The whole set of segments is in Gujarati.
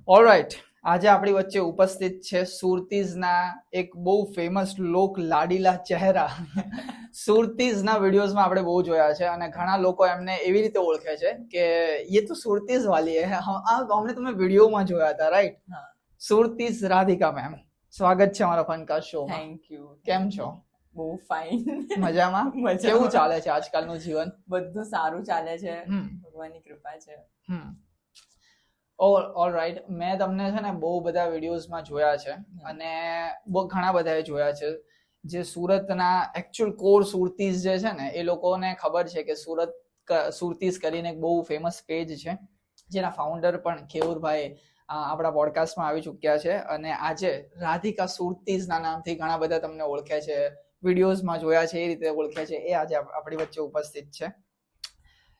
ઓલરાઈટ, આજે આપણી વચ્ચે ઉપસ્થિત છે સુરતીઝના એક બહુ ફેમસ લોક લાડીલા ચહેરા. સુરતીઝના વિડીયોઝમાં આપણે બહુ જોયા છે અને ઘણા લોકો એમને એવી રીતે ઓળખે છે કે ये तो સુરતીઝ વાલી હે. અમને તમે વિડીયોમાં જોયા હતા, રાઈટ? સુરતીઝ રાધિકા મેમ, સ્વાગત છે અમારા ફનકાસ્ટ શોમાં. Thank you. કેમ છો? બહુ ફાઇન. મજામાં? કેવું ચાલે છે આજકાલનું જીવન? બધું સારું ચાલે છે, ભગવાનની કૃપા છે. ઓલરાઈટ, મેં તમને છે ને બહુ બધા વિડીયોઝમાં જોયા છે અને બહુ ઘણા બધાએ જોયા છે જે સુરતના એકચ્યુઅલ કોર સુરતીઝ જે છે ને એ લોકોને ખબર છે કે સુરતીઝ કરીને એક બહુ ફેમસ પેજ છે જેના ફાઉન્ડર પણ ખેઉરભાઈ આપણા પોડકાસ્ટમાં આવી ચૂક્યા છે અને આજે રાધિકા સુરતીઝના નામથી ઘણા બધા તમને ઓળખે છે, વિડીયોઝમાં જોયા છે, એ રીતે ઓળખે છે. એ આજે આપણી વચ્ચે ઉપસ્થિત છે.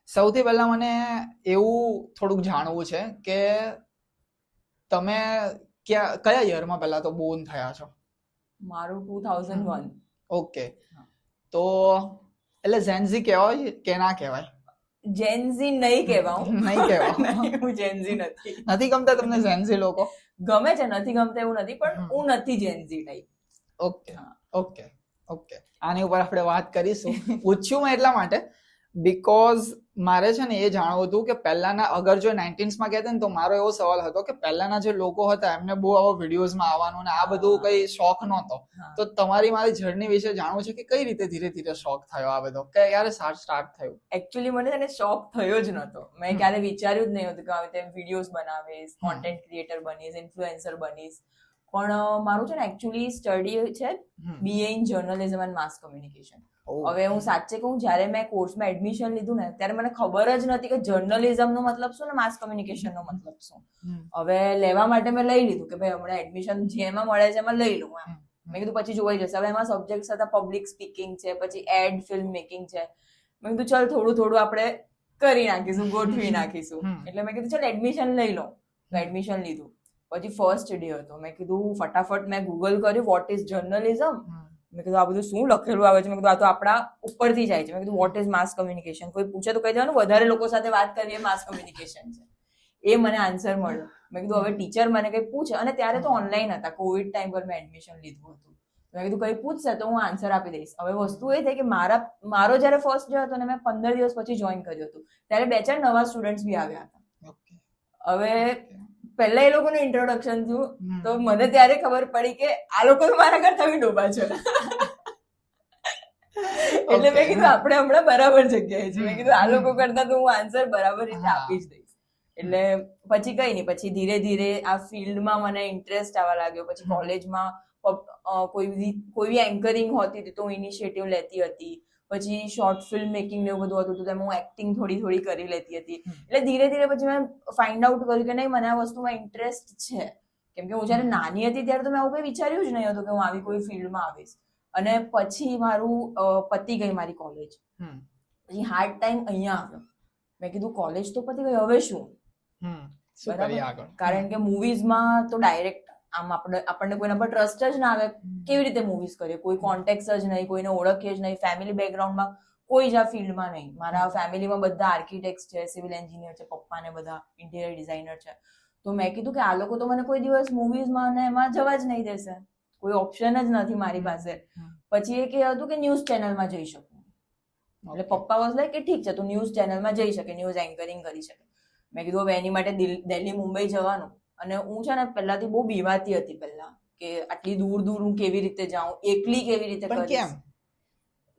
સૌથી પહેલા મને એવું થોડુંક જાણવું છે કે તમે કયા યરમાં પહેલા તો બોર્ન થયા છો? મારું 2001. ઓકે, તો એટલે ઝેનઝી કહેવાય કે ના કહેવાય? જેનઝી નહીં કહેવાય. નહીં કહેવાય. હું જેનઝી નથી. નથી ગમતા તમને ઝેનઝી લોકો? ગમે છે, નથી ગમતા એવું નથી, પણ હું નથી Gen Z type. Okay okay okay, આની ઉપર આપણે વાત કરીશું. પૂછ્યું મેં એટલા માટે બીકોઝ મારે છે ને એ જાણવું હતું કે પહેલાના, અગર જો 19s માં કહેતા ને તો મારો એવો સવાલ હતો કે પહેલાના જે લોકો હતા એમને બહુ આવો વિડીયોઝમાં આવવાનું ને આ બધું કઈ શોખ નહોતો. તો તમારી મારી જર્ની વિશે જાણવું છે કે કઈ રીતે ધીરે ધીરે શોખ થયો આ બધો, કે ક્યારે સ્ટાર્ટ થયું? એકચ્યુઅલી મને છે ને શોખ થયો જ નહોતો. મેં ક્યારે વિચાર્યું જ નહીં હતું કે આવી રીતે વિડીયોઝ બનાવીશ, કોન્ટેન્ટ ક્રિએટર બનીશ, ઇન્ફ્લુએન્સર બનીશ. પણ મારું છે ને એકચ્યુઅલી સ્ટડી છે BA in journalism and mass communication. હવે હું સાચે કહું, જ્યારે મેં કોર્સમાં એડમિશન લીધું ને ત્યારે મને ખબર જ નથી કે જર્નલિઝમનો મતલબ શું ને માસ કમ્યુનિકેશનનો મતલબ શું. હવે લેવા માટે મેં લઈ લીધું કે ભાઈ હમણાં એડમિશન જેમાં મળે છે એમાં લઈ લઉં એમ. મેં કીધું પછી જોવાઈ જશે. હવે એમાં સબ્જેક્ટ હતા પબ્લિક સ્પીકિંગ છે, પછી એડ ફિલ્મ મેકિંગ છે. મેં કીધું ચાલ થોડું થોડું આપણે કરી નાખીશું, ગોઠવી નાખીશું. એટલે મેં કીધું ચાલ એડમિશન લઈ લો. એડમિશન લીધું. પછી ફર્સ્ટ ડે હતો. મેં કીધું ફટાફટ મેં ગૂગલ કર્યું વોટ ઇઝ જર્નલિઝમ. મેં કીધું આ બધું શું લખેલું આવે છે? મેં કીધું આ તો આપણા ઉપરથી જાય છે. મેં કીધું વોટ ઇઝ માસ કમ્યુનિકેશન. કોઈ પૂછે તો કહી દેવાનું વધારે લોકો સાથે વાત કરવી એ માસ કમ્યુનિકેશન છે. એ મને આન્સર મળ્યો. મેં કીધું હવે ટીચર મને કંઈ પૂછે, અને ત્યારે તો ઓનલાઈન હતા, કોવિડ ટાઈમ પર મેં એડમિશન લીધું હતું. મેં કીધું કંઈ પૂછશે તો હું આન્સર આપી દઈશ. હવે વસ્તુ એ થઈ કે મારો જયારે ફર્સ્ટ ડે હતો ને મેં 15 દિવસ પછી જોઈન કર્યું હતું, ત્યારે 2-4 નવા સ્ટુડન્ટ્સ બી આવ્યા હતા. હવે પહેલા એ લોકોનું ઇન્ટ્રોડક્શન થયું તો મને ત્યારે ખબર પડી કે આ લોકો મારા કરતા બી ડોબા છે. એટલે મેં કીધું આપણે હમણાં બરાબર જગ્યાએ છે. મેં કીધું આ લોકો કરતા તો હું આન્સર બરાબર રીતે આપી જ દઈશ. એટલે પછી કઈ નહીં, પછી ધીરે ધીરે આ ફિલ્ડમાં મને ઇન્ટરેસ્ટ આવવા લાગ્યો. પછી કોલેજમાં કોઈ બી એન્કરિંગ હોતી હતી તો હું ઇનિશિયેટિવ લેતી હતી. પછી શોર્ટ ફિલ્મ મેકિંગ ને એવું બધું હતું તો તેમાં હું એક્ટિંગ થોડી થોડી કરી લેતી હતી. એટલે ધીરે ધીરે પછી મેં ફાઇન્ડ આઉટ કર્યું કે નહીં, મને આ વસ્તુમાં ઇન્ટરેસ્ટ છે. કેમ કે હું જયારે નાની હતી ત્યારે તો મેં આવું કઈ વિચાર્યું જ નહીં હતું કે હું આવી કોઈ ફિલ્ડમાં આવીશ. અને પછી મારું પતી ગઈ મારી કોલેજ. પછી હાર્ડ ટાઈમ અહીંયા આવ્યો. મેં કીધું કોલેજ તો પતી ગઈ, હવે શું? બરાબર, કારણ કે મૂવીઝમાં તો ડાયરેક્ટ આમ આપણને કોઈના પર ટ્રસ્ટ જ ના આવે. કેવી રીતે મૂવીઝ કરીએ? કોઈ કોન્ટેક્ટ જ નહીં, કોઈને ઓળખીએ જ નહીં, ફેમિલી બેકગ્રાઉન્ડમાં કોઈ જ આ ફિલ્ડમાં નહીં. મારા ફેમિલીમાં બધા આર્કિટેક્ટ છે, સિવિલ એન્જિનિયર છે, પપ્પા ને બધા ઇન્ટિરિયર ડિઝાઇનર છે. તો મેં કીધું કે આ લોકો તો મને કોઈ દિવસ મૂવીઝમાં ને એમાં જવા જ નહીં દેશે, કોઈ ઓપ્શન જ નથી મારી પાસે. પછી એ હતું કે ન્યૂઝ ચેનલમાં જઈ શકું. એટલે પપ્પા વોઝ લાઈક કે ઠીક છે તું ન્યૂઝ ચેનલમાં જઈ શકે, ન્યૂઝ એન્કરિંગ કરી શકે. મેં કીધું હવે એની માટે દિલ્હી મુંબઈ જવાનું. અને હું છે ને પહેલાથી બહુ બીવાતી હતી પહેલા કે આટલી દૂર દૂર હું કેવી રીતે જાઉં, એકલી કેવી રીતે કરીશ.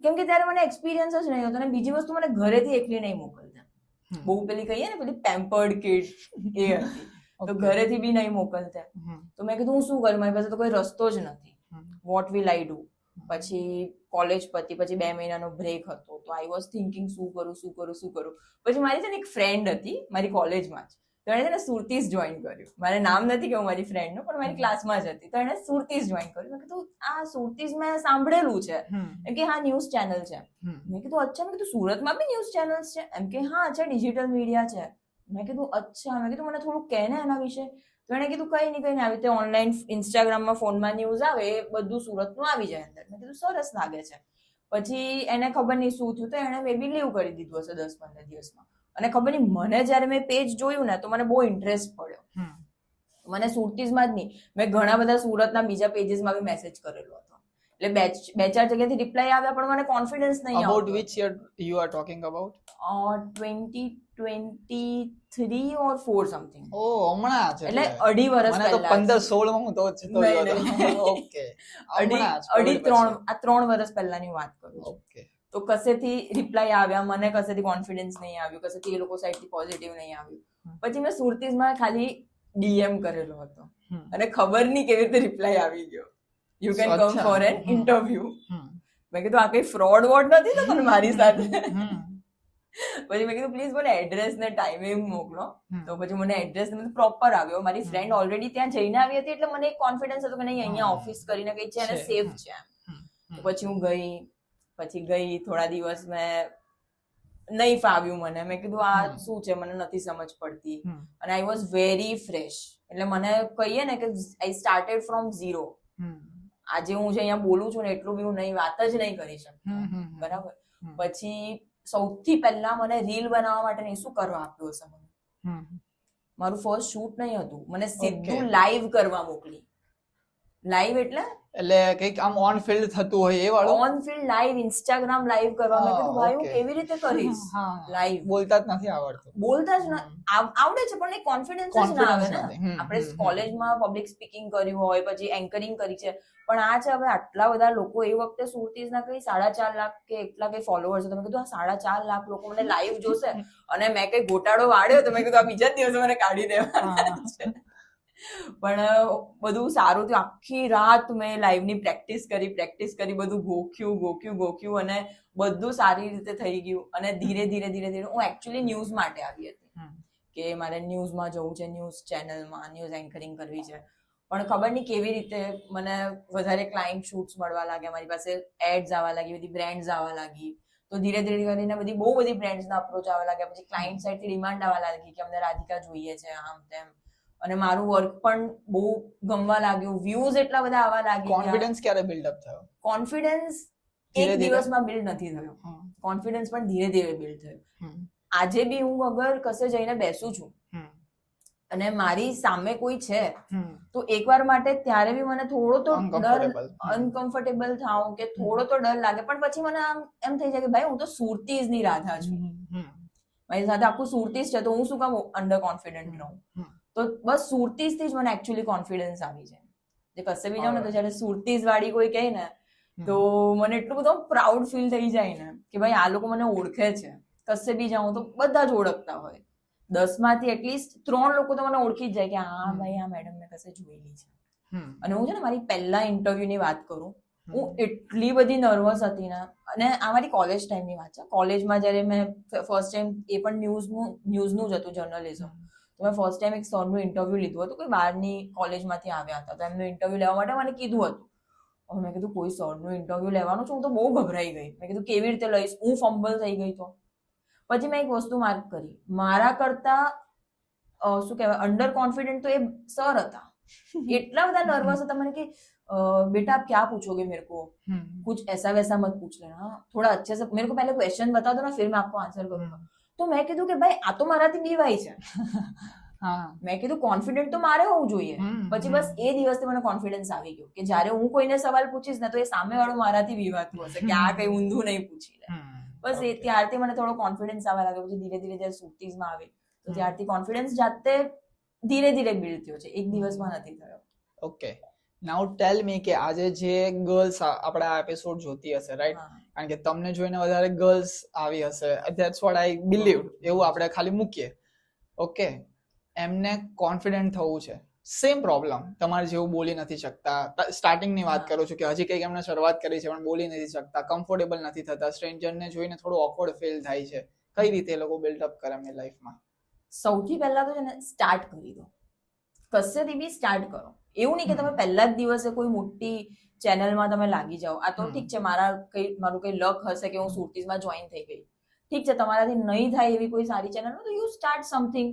કેમ કે ત્યારે મને એક્સપિરિયન્સ જ નહીં હતો. અને બીજી વસ્તુ મને ઘરેથી એકલી નહીં મોકલતા. બહુ પેલી કહીએ ને પેલી પેમ્પર્ડ કિડ એ હતી, તો ઘરેથી બી નહીં મોકલતા. તો મેં કીધું હું શું કરું, મારી પાસે તો કોઈ રસ્તો જ નથી. What will I do? પછી કોલેજ પતી, પછી 2 મહિનાનો બ્રેક હતો. તો આઈ વોઝ થિંકિંગ શું કરું. પછી મારી છે ને એક ફ્રેન્ડ હતી મારી કોલેજમાં જ, તો એણે છે ને સુરતીઝ જોઈન કર્યું. મારે નામ નથી કેવું મારી ફ્રેન્ડનું, પણ મારી ક્લાસમાં જ હતી. તો એણે સુરતીઝ જોઈન કર્યું. મેં કીધું આ સુરતીઝ મેં સાંભળેલું છે. એમ કે હા ન્યૂઝ ચેનલ છે. મેં કીધું અચ્છા. મેં કીધું સુરતમાં બી ન્યૂઝ ચેનલ્સ છે? એમ કે હા છે, ડિજિટલ મીડિયા છે. મેં કીધું અચ્છા. મેં કીધું મને થોડુંક કહે ને એના વિશે. તો એણે કીધું કઈ નહીં આવી રીતે ઓનલાઈન ઇન્સ્ટાગ્રામમાં ફોનમાં ન્યૂઝ આવે એ બધું સુરતનું આવી જાય અંદર. મેં કીધું સરસ લાગે છે. પછી એને ખબર નહીં શું થયું, તો એણે મે બી લીવ કરી દીધું હશે 10-15 દિવસમાં. અને ખબર નહીં મને જયારે મેં પેજ જોયું ને તો મને બહુ ઇન્ટરેસ્ટ પડ્યો. મને સુરતીઝમાં જ નહીં, મેં ઘણા બધા સુરતના બીજા પેજીસમાં બી મેસેજ કરેલો હતો, એટલે બે ચાર જગ્યાથી રિપ્લાય આવ્યા, પણ મને કોન્ફિડન્સ નહીં about આવતો. which year you are talking about? 2023 or 4 something, હમણાં જ એટલે 2.5 વર્ષ મને તો પહેલા. 15-16 માં હું તો જતો નહીં, રહ્યો નહીં. હતો. ઓકે, હમણાં જ, 3 વર્ષ પહેલાની વાત કરું છું. ઓકે. તો કસેથી રિપ્લાય આવ્યા, મને કસેથી કોન્ફિડન્સ નહીં આવ્યું, કસેથી એ લોકો સાઈડથી પોઝિટિવ નહીં આવ્યું. પછી મેં સુરતીઝમાં ખાલી ડીએમ કરેલો હતો અને ખબર નહીં કેવી રીતે રિપ્લાય આવી ગયો, યુ કેન કમ અચ્છા. For an interview. હમ. મેં કીધું આ કઈ ફ્રોડ વોડ નથી તો પણ મારી સાથે. હમ. પછી મેં કીધું પ્લીઝ મને એડ્રેસ ને ટાઈમે મોકલો. હમ. તો પછી મને એડ્રેસ ને પ્રોપર આવ્યો. મારી ફ્રેન્ડ ઓલરેડી ત્યાં જઈને આવી હતી, એટલે મને એક કોન્ફિડન્સ હતો કે નહીં અહીંયા ઓફિસ કરીને કઈ છે અને છે. સેફ છે. તો પછી હું ગઈ થોડા દિવસ મેં નહીં ફાવ્યું મને, મેં કીધું આ શું છે મને નથી સમજ પડતી, અને આઈ વોઝ વેરી ફ્રેશ. એટલે મને કહીએ ને કે આઈ સ્ટાર્ટેડ ફ્રોમ ઝીરો. આજે હું જે અહીંયા બોલું છું ને એટલું બી હું નહીં વાત જ નહીં કરી શકતી, બરાબર. પછી સૌથી પહેલા મને રીલ બનાવવા માટે નહીં શું કરવા આપ્યું હશે મને, મારું ફર્સ્ટ શૂટ નહીં હતું, મને સીધું લાઈવ કરવા મોકલી. લાઈવ એટલે કઈક આમ ઓન ફિલ્ડ થતું હોય એ વાળું, on field live, Instagram live કરવા. મેં કીધું ભાઈ હું okay. કેવી રીતે કરીશ લાઈવ, બોલતા જ નથી આવડતું. બોલતા જ ના આવડે છે પણ કોન્ફિડન્સ જ ના આવે ને. નથી. આપણે કોલેજમાં પબ્લિક સ્પીકિંગ કર્યું હોય, પછી એન્કરિંગ કરી છે, પણ આ છે હવે આટલા બધા લોકો. એ વખતે સુરતીઝના કઈ 4.5 લાખ કે એટલા કઈ ફોલોઅર્સ છે. તમે કીધું આ 4.5 લાખ લોકો મને લાઈવ જોશે અને મેં કઈ ગોટાળો વાળ્યો તો મેં કીધું આ બીજા જ દિવસે મને કાઢી દેવાના છે. પણ બધું સારું થયું. આખી રાત મેં લાઈવની પ્રેક્ટિસ કરી, બધું ગોખ્યું અને બધું સારી રીતે થઈ ગયું. અને ધીરે ધીરે હું એકચ્યુઅલી ન્યૂઝ માટે આવી હતી કે મારે ન્યૂઝમાં જવું છે, ન્યૂઝ ચેનલમાં ન્યૂઝ એન્કરિંગ કરવી છે. પણ ખબર નહીં કેવી રીતે મને વધારે ક્લાયન્ટ શૂટ્સ મળવા લાગ્યા, મારી પાસે એડ્સ આવવા લાગી, બધી બ્રેન્ડ્સ આવવા લાગી. તો ધીરે ધીરે કરીને બહુ બધી બ્રેન્ડ્સના અપ્રોચ આવવા લાગ્યા. પછી ક્લાયન્ટ સાઈડથી ડિમાન્ડ આવવા લાગી કે અમને રાધિકા જોઈએ છે, આમ તેમ. અને મારું વર્ક પણ બહુ ગમવા લાગ્યું, વ્યૂઝ એટલા બધા આવવા લાગ્યા. કોન્ફિડન્સ ક્યારે બિલ્ડઅપ થયો? કોન્ફિડન્સ એક દિવસમાં બિલ્ડ નથી થયો, કોન્ફિડન્સ પણ ધીરે ધીરે બિલ્ડ થયો. આજે બી હું અગર કશે જઈને બેસું છું અને મારી સામે કોઈ છે તો એકવાર માટે ત્યારે બી મને થોડો તો ડર, અનકમ્ફર્ટેબલ થાઉં કે થોડો તો ડર લાગે, પણ પછી મને આમ એમ થઈ જાય કે ભાઈ હું તો સુરતીઝની રાધા છું, મારી સાથે આખું સુરતીઝ છે, તો હું શું કામ અંડર કોન્ફિડન્ટ રહું. તો બસ સુરતીઝથી જ મને એકચ્યુઅલી કોન્ફિડન્સ આવી જાય. જે કશે બી જાઉં ને તો જયારે સુરતીઝ વાળી કોઈ કહે ને તો મને એટલું બધું પ્રાઉડ ફીલ થઈ જાય ને કે ભાઈ આ લોકો મને ઓળખે છે. કશે બી જાઉં તો બધા જ ઓળખતા હોય, 10 માંથી એટલીસ્ટ 3 લોકો તો મને ઓળખી જ જાય કે હા ભાઈ આ મેડમ મેં કશે જોયેલી છે. અને હું છે ને મારી પહેલા ઇન્ટરવ્યુ ની વાત કરું, હું એટલી બધી નર્વસ હતી ને. અને આ મારી કોલેજ ટાઈમની વાત છે. કોલેજમાં જયારે મેં ફર્સ્ટ ટાઈમ, એ પણ ન્યૂઝનું જ હતું, જર્નલિઝમ. તો મેં ફર્સ્ટ ટાઈમ એક સરનું ઇન્ટરવ્યુ લીધું હતું, કોઈ બહારની કોલેજમાંથી આવ્યા હતા, તો એમનું ઇન્ટરવ્યુ લેવા માટે મને કીધું હતું. હવે મેં કીધું કોઈ સરનું ઇન્ટરવ્યુ લેવાનું છે, હું તો બહુ ગભરાઈ ગઈ. મેં કીધું કેવી રીતે લઈશ, હું ફમ્બલ થઈ ગઈ. તો પછી મેં એક વસ્તુ માર્ક કરી, મારા કરતા શું કહેવાય અંડર કોન્ફિડન્ટ તો એ સર હતા. એટલા બધા નર્વસ હતા મને કે बेटा आप क्या पूछोगे मेरे को, कुछ ऐसा वैसा मत पूछ लेना, थोड़ा अच्छे से मेरे को पहले क्वेश्चन बता दो ना, फिर मैं आपको आंसर करूंगा. તો મેં કીધું કે ભાઈ આ તો મારાથી બીવાય છે. મેં કીધું કોન્ફિડન્ટ તો મારે હોવું જોઈએ. પછી બસ એ દિવસથી મને કોન્ફિડન્સ આવી ગયો કે જયારે હું કોઈને સવાલ પૂછીશ ને તો એ સામે વાળો મારાથી બીવાતું હશે કે આ કઈ ઊંધું નહીં પૂછી લે. બસ એ ત્યારથી મને થોડો કોન્ફિડન્સ આવવા લાગ્યો. પછી ધીરે ધીરે જયારે સુરતીઝમાં આવી તો ત્યારથી કોન્ફિડન્સ જાતે ધીરે ધીરે બિલ્ડ થયો છે, એક દિવસમાં નથી થયો. ઓકે, નાઉ ટેલ મી કે આજે જે ગર્લ્સ આપણા એપિસોડ જોતી હશે, રાઈટ, કારણ કે તમને જોઈને વધારે ગર્લ્સ આવી હશે, ધેટ્સ વોટ આઈ બિલીવ, એવું આપણે ખાલી મૂકીએ. ઓકે, એમને કોન્ફિડન્ટ થવું છે, સેમ પ્રોબ્લેમ, તમારે જેવું બોલી નથી શકતા, સ્ટાર્ટિંગની વાત કરું છું કે હજી કંઈક એમને શરૂઆત કરી છે પણ બોલી નથી શકતા, કમ્ફર્ટેબલ નથી થતા, સ્ટ્રેન્જરને જોઈને થોડું ઓકવર્ડ ફીલ થાય છે, કઈ રીતે એ લોકો બિલ્ડઅપ કરે એમની લાઈફમાં? સૌથી પહેલા તો છે ને સ્ટાર્ટ કરી દો, કશેથી બી સ્ટાર્ટ કરો. એવું નહીં કે તમે પહેલા જ દિવસે કોઈ મોટી ચેનલમાં તમે લાગી જાઓ. આ તો ઠીક છે, મારું કઈ લક હશે કે હું સુરતીઝમાં જોઈન થઈ ગઈ, ઠીક છે, તમારાથી નહીં થાય એવી કોઈ સારી ચેનલ તો યુ સ્ટાર્ટ સમથિંગ.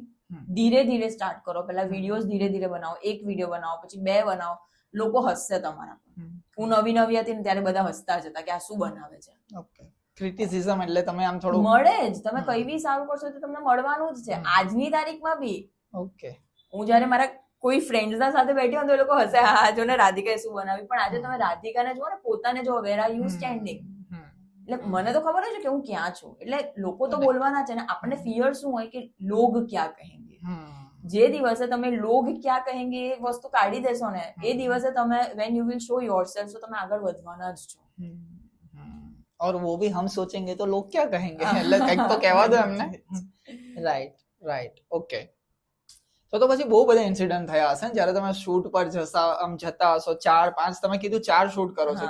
ધીરે ધીરે સ્ટાર્ટ કરો. પહેલા વિડીયોઝ ધીરે ધીરે બનાવો, એક વિડીયો બનાવો, પછી 2 બનાવો, લોકો હસશે તમારા પર. હું નવી હતી ને ત્યારે બધા હસતા જ હતા કે આ શું બનાવે છે. ઓકે, ક્રિટિસિઝમ એટલે તમે આમ થોડું મળે જ, તમે કઈ બી સારું કરશો તો તમને મળવાનું જ છે આજની તારીખમાં બી. ઓકે, હું જયારે મારા કોઈ ફ્રેન્ડ્સ ના સાથે બેઠી હોય તો એ લોકો હસે હા જો ને રાધિકાએ શું બનાવ્યું, પણ આજે તમે રાધિકાને જુઓ ને પોતાને જો વેર આર યુ સ્ટેન્ડિંગ, એટલે મને તો ખબર છે કે હું ક્યાં છું, એટલે લોકો તો બોલવાના છે ને, આપણને ફિયર શું હોય કે લોગ ક્યાં કહેંગે, જે દિવસે તમે લોગ ક્યાં કહેંગે એ વસ્તુ કાઢી દેશો ને એ દિવસે તમે when you will show yourself, તો તમે આગળ વધવાના જ છો. और वो भी हम सोचेंगे तो लोग क्या कहेंगे, એટલે કંઈક તો કહેવા દો એમને. Right okay. તો પછી બહુ બધા ઇન્સિડન્ટ થયા હશે ને જ્યારે તમે શૂટ પર જતા હશો, 4-5 તમે કીધું 4 શૂટ કરો છો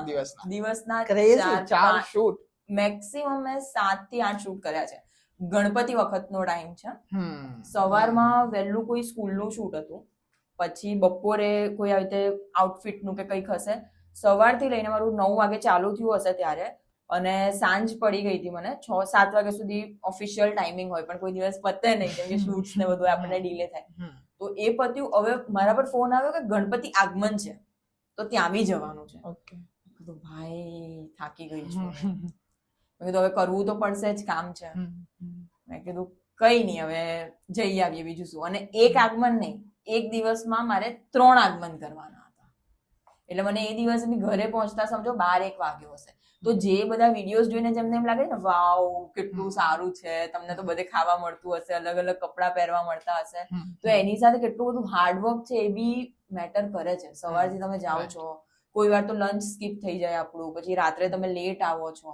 દિવસના ક્રેઝી 4 શૂટ, મેક્સિમમ મેં 7 થી 8 શૂટ કર્યા છે. ગણપતિ વખતનો ટાઈમ છે, સવારમાં વહેલું કોઈ સ્કૂલનું શૂટ હતું, પછી બપોરે કોઈ આવી રીતે આઉટફિટનું કે કંઈક હશે, સવારથી લઈને મારું 9 વાગે ચાલુ થયું હશે ત્યારે, અને સાંજ પડી ગઈ હતી મને 6-7 વાગ્યા સુધી ઓફિશિયલ ટાઈમિંગ હોય, પણ કોઈ દિવસ પતે નહીં કેમ કે શૂટ્સ ને બધું આપણને ડીલે થાય. તો એ પત્યું. હવે મારા પર ફોન આવ્યો કે ગણપતિ આગમન છે તો ત્યાં બી જવાનું છે. તો ભાઈ થાકી ગઈ છું. મેં કીધું હવે કરવું તો પડશે જ, કામ છે. મેં કીધું કઈ નહીં, હવે જઈ આવીએ, બીજું શું. અને એક આગમન નહીં, એક દિવસમાં મારે 3 આગમન કરવાના હતા, એટલે મને એ દિવસે બી ઘરે પહોંચતા સમજો 12-1 વાગ્યો હશે. તો જે બધા વિડીયોઝ જોઈને જેમને એમ લાગે ને વાવ કેટલું સારું છે, તમને તો બધે ખાવા મળતું હશે, અલગ અલગ કપડાં પહેરવા મળતા હશે, તો એની સાથે કેટલું બધું હાર્ડવર્ક છે એ બી મેટર કરે છે. સવારથી તમે જાઓ છો, કોઈ વાર તો લંચ સ્કીપ થઈ જાય આપણું, પછી રાત્રે તમે લેટ આવો છો,